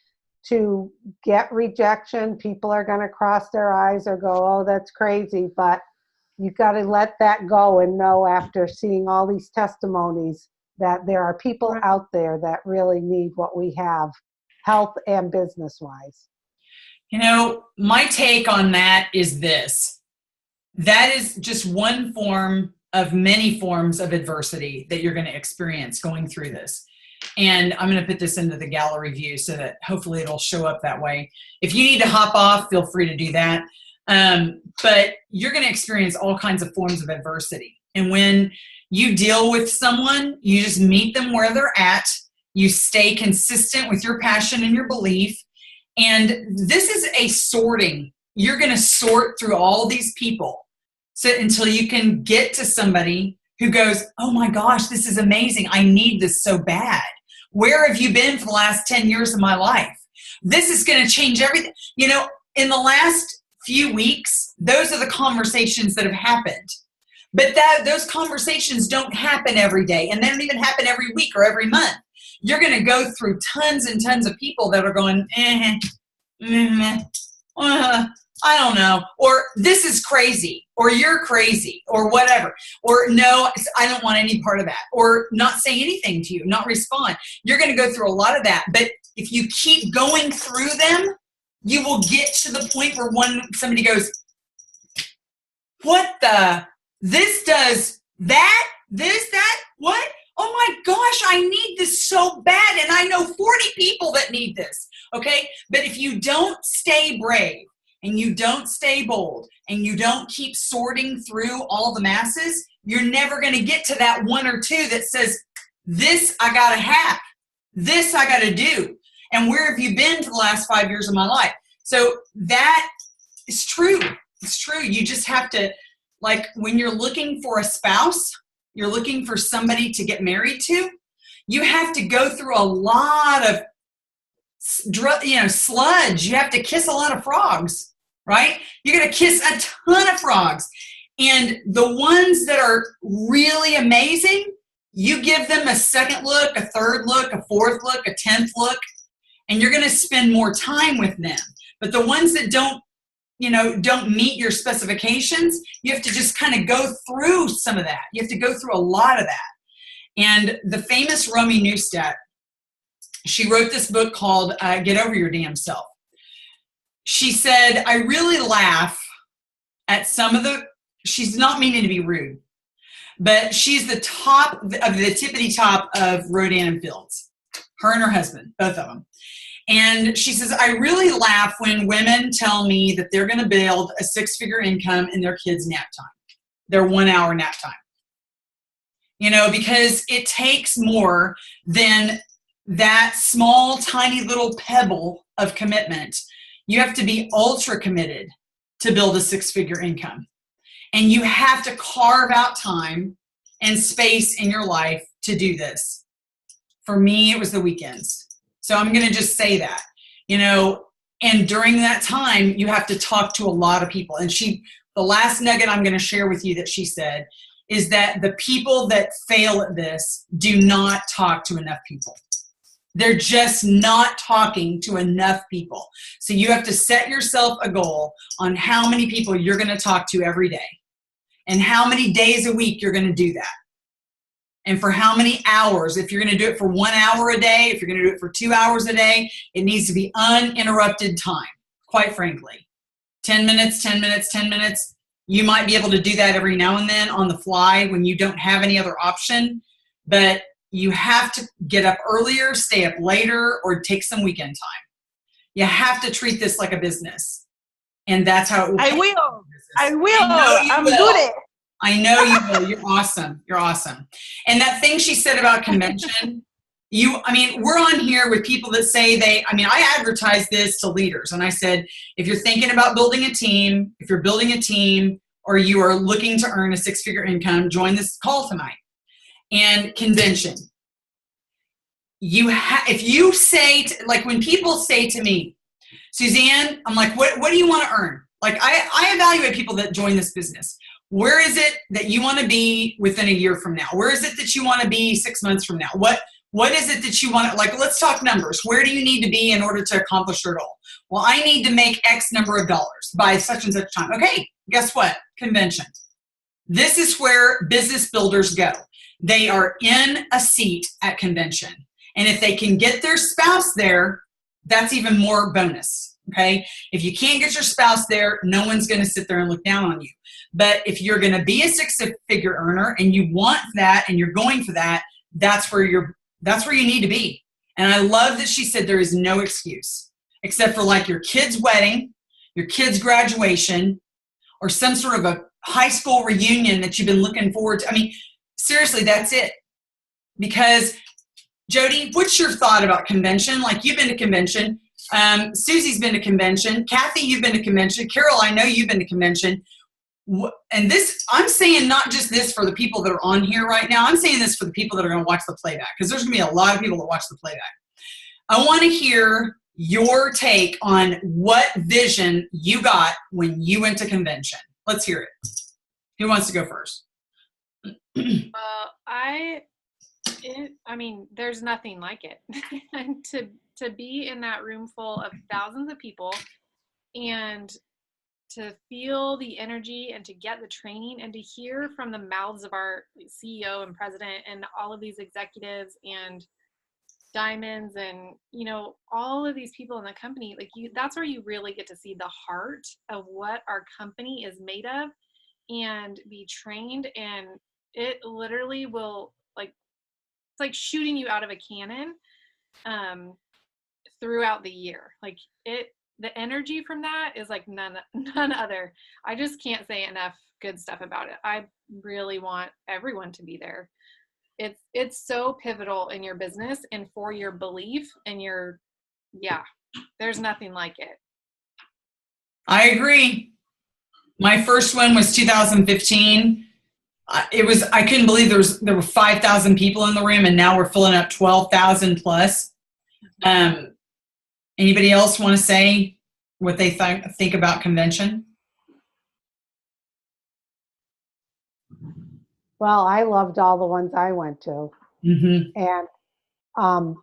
to get rejection. People are going to cross their eyes or go, oh, that's crazy. But you got to let that go and know after seeing all these testimonies that there are people out there that really need what we have, health and business-wise. My take on that is this. That is just one form of many forms of adversity that you're going to experience going through this. And I'm going to put this into the gallery view so that hopefully it'll show up that way. If you need to hop off, feel free to do that. But you're going to experience all kinds of forms of adversity. And when you deal with someone, you just meet them where they're at. You stay consistent with your passion and your belief. And this is a sorting. You're going to sort through all these people until you can get to somebody who goes, oh my gosh, this is amazing. I need this so bad. Where have you been for the last 10 years of my life? This is going to change everything. In the last few weeks, those are the conversations that have happened. But those conversations don't happen every day, and they don't even happen every week or every month. You're going to go through tons and tons of people that are going, I don't know, or this is crazy, or you're crazy, or whatever, or no, I don't want any part of that, or not say anything to you, not respond. You're going to go through a lot of that, but if you keep going through them, you will get to the point where somebody goes, what the, this does that, what? Oh my gosh, I need this so bad, and I know 40 people that need this, okay? But if you don't stay brave, and you don't stay bold, and you don't keep sorting through all the masses, you're never going to get to that one or two that says, this I got to have, this I got to do. And where have you been for the last 5 years of my life? So that is true. It's true. You just have to, like when you're looking for a spouse, you're looking for somebody to get married to, you have to go through a lot of sludge. You have to kiss a lot of frogs. Right? You're going to kiss a ton of frogs. And the ones that are really amazing, you give them a second look, a third look, a fourth look, a 10th look, and you're going to spend more time with them. But the ones that don't meet your specifications, you have to just kind of go through some of that. You have to go through a lot of that. And the famous Romy Neustadt, she wrote this book called Get Over Your Damn Self. She said, I really laugh at she's not meaning to be rude, but she's the top of the tippity top of Rodan and Fields, her and her husband, both of them. And she says, I really laugh when women tell me that they're going to build a 6-figure income in their kids' nap time, their 1 hour nap time. Because it takes more than that small, tiny little pebble of commitment You have to be ultra committed to build a six-figure income. And you have to carve out time and space in your life to do this. For me, it was the weekends. So I'm going to just say that, you know, and during that time, you have to talk to a lot of people. And the last nugget I'm going to share with you that she said is that the people that fail at this do not talk to enough people. They're just not talking to enough people. So you have to set yourself a goal on how many people you're going to talk to every day and how many days a week you're going to do that. And for how many hours. If you're going to do it for 1 hour a day, if you're going to do it for 2 hours a day, it needs to be uninterrupted time, quite frankly. 10 minutes, 10 minutes, 10 minutes. You might be able to do that every now and then on the fly when you don't have any other option. But you have to get up earlier, stay up later, or take some weekend time. You have to treat this like a business. And that's how it will. I will. I'm will. good at it. I know you will. You're awesome. You're awesome. And that thing she said about convention, we're on here with people that say I advertise this to leaders. And I said, if you're thinking about building a team, if you're building a team, or you are looking to earn a six-figure income, join this call tonight. And convention. If you say, when people say to me, Suzanne, I'm like, what do you want to earn? Like, I evaluate people that join this business. Where is it that you want to be within a year from now? Where is it that you want to be 6 months from now? What is it that you want to, let's talk numbers. Where do you need to be in order to accomplish your goal? Well, I need to make X number of dollars by such and such time. Okay, guess what? Convention. This is where business builders go. They are in a seat at convention. And if they can get their spouse there, that's even more bonus. Okay. If you can't get your spouse there, no one's going to sit there and look down on you. But if you're going to be a six-figure earner and you want that and you're going for that, that's where you need to be. And I love that she said there is no excuse except for your kid's wedding, your kid's graduation, or some sort of a high school reunion that you've been looking forward to. Seriously, that's it. Because Jody, what's your thought about convention? You've been to convention. Susie's been to convention. Kathy, you've been to convention. Carol, I know you've been to convention. And this, I'm saying not just this for the people that are on here right now. I'm saying this for the people that are going to watch the playback, because there's going to be a lot of people that watch the playback. I want to hear your take on what vision you got when you went to convention. Let's hear it. Who wants to go first? There's nothing like it. And to be in that room full of thousands of people and to feel the energy and to get the training and to hear from the mouths of our CEO and president and all of these executives and diamonds and, all of these people in the company, that's where you really get to see the heart of what our company is made of and be trained. And it literally will, it's like shooting you out of a cannon throughout the year. The energy from that is none other. I just can't say enough good stuff about it. I really want everyone to be there. It's so pivotal in your business and for your belief and there's nothing like it. I agree. My first one was 2015. I couldn't believe there were 5,000 people in the room, and now we're filling up 12,000 plus. Anybody else want to say what they think about convention? Well, I loved all the ones I went to. Mm-hmm. And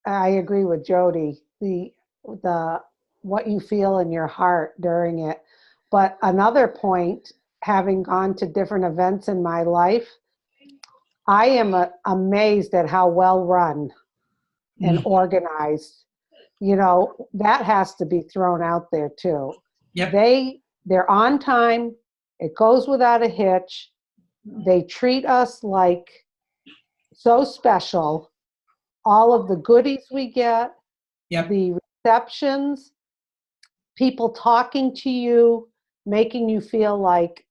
I agree with Jody, the what you feel in your heart during it. But another point, having gone to different events in my life, I am amazed at how well run and organized. That has to be thrown out there too. Yep. They're on time. It goes without a hitch. They treat us like so special. All of the goodies we get, yep. The receptions, people talking to you, making you feel like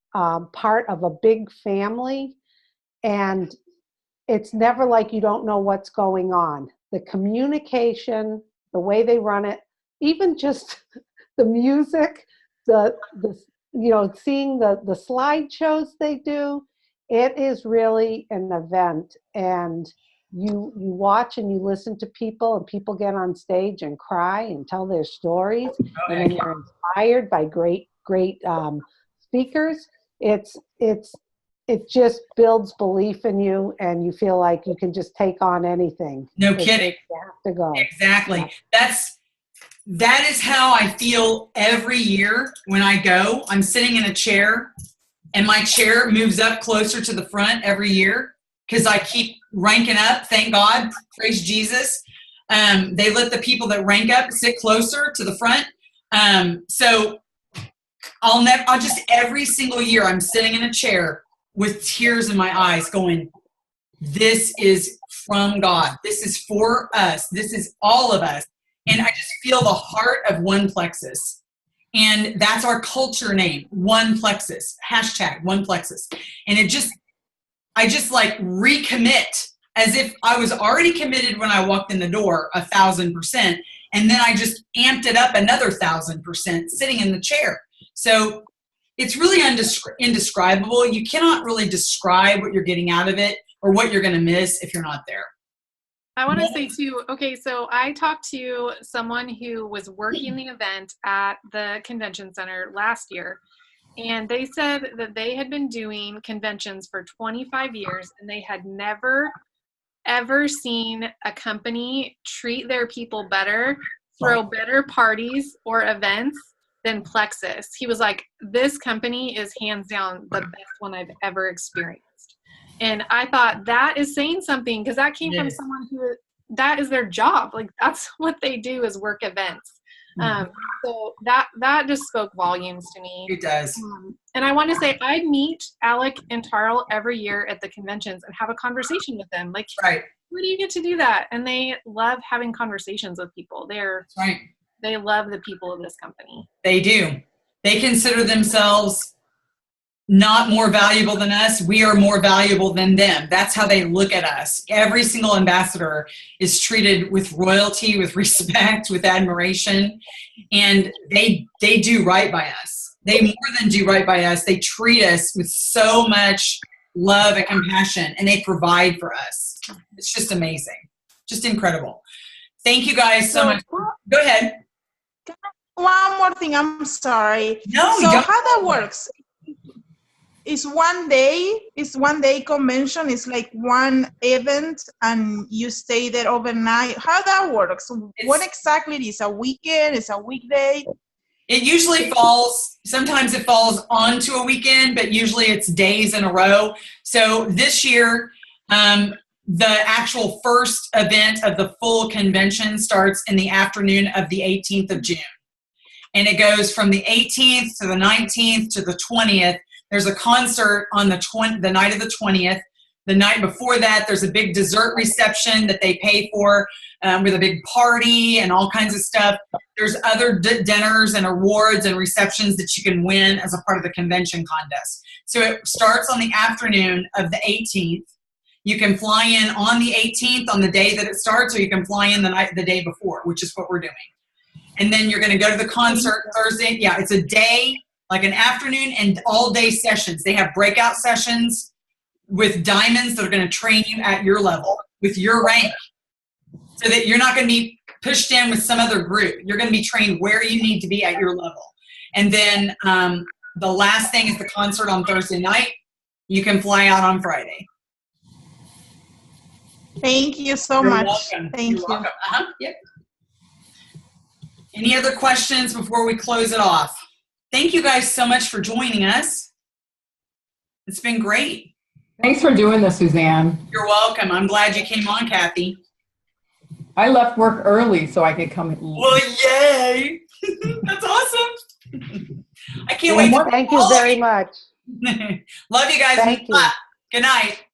part of a big family. And it's never like you don't know what's going on. The communication, the way they run it, even just the music, the seeing the slideshows they do, it is really an event. And you watch and you listen to people, and people get on stage and cry and tell their stories, and then you're inspired by great speakers. It just builds belief in you, and you feel like you can just take on anything. No kidding. You have to go. Exactly. Yeah. That is how I feel every year when I go. I'm sitting in a chair, and my chair moves up closer to the front every year because I keep ranking up. Thank God. Praise Jesus. They let the people that rank up sit closer to the front. So I'll just, every single year I'm sitting in a chair with tears in my eyes going, this is from God. This is for us. This is all of us. And I just feel the heart of One Plexus. And that's our culture name, One Plexus, #OnePlexus. And I just like recommit as if I was already committed when I walked in the door 1,000%. And then I just amped it up another 1,000% sitting in the chair. So it's really indescribable. You cannot really describe what you're getting out of it or what you're going to miss if you're not there. I want to say too, okay, so I talked to someone who was working the event at the convention center last year, and they said that they had been doing conventions for 25 years, and they had never, ever seen a company treat their people better, throw better parties or events than Plexus. He was like, this company is hands down the best one I've ever experienced. And I thought that is saying something, because that came from someone who, that is their job. Like, that's what they do, is work events. So that just spoke volumes to me. It does. And I want to say, I meet Alec and Tarl every year at the conventions and have a conversation with them. Like, right. Where do you get to do that? And they love having conversations with people. They love the people of this company. They do. They consider themselves not more valuable than us. We are more valuable than them. That's how they look at us. Every single ambassador is treated with royalty, with respect, with admiration, and they do right by us. They more than do right by us. They treat us with so much love and compassion, and they provide for us. It's just amazing. Just incredible. Thank you guys so much. Go ahead. One more thing. I'm sorry. No, so how that works? It's one day convention. It's like one event, and you stay there overnight. How that works? What exactly is a weekend? Is a weekday? It usually falls. Sometimes it falls onto a weekend, but usually it's days in a row. So this year, the actual first event of the full convention starts in the afternoon of the 18th of June, and it goes from the 18th to the 19th to the 20th. There's a concert on the night of the 20th. The night before that, there's a big dessert reception that they pay for with a big party and all kinds of stuff. There's other dinners and awards and receptions that you can win as a part of the convention contest. So it starts on the afternoon of the 18th. You can fly in on the 18th on the day that it starts, or you can fly in the day before, which is what we're doing. And then you're going to go to the concert Thursday. Yeah, it's a day, like an afternoon and all day sessions. They have breakout sessions with diamonds that are going to train you at your level with your rank, so that you're not going to be pushed in with some other group. You're going to be trained where you need to be at your level. And then the last thing is the concert on Thursday night. You can fly out on Friday. Thank you so much. Welcome. Thank You're you. welcome. Yep. Any other questions before we close it off? Thank you guys so much for joining us. It's been great. Thanks for doing this, Suzanne. You're welcome. I'm glad you came on, Kathy. I left work early so I could come. Well, yay. That's awesome. I can't wait. Thank you very much. Love you guys. Thank you. Good night.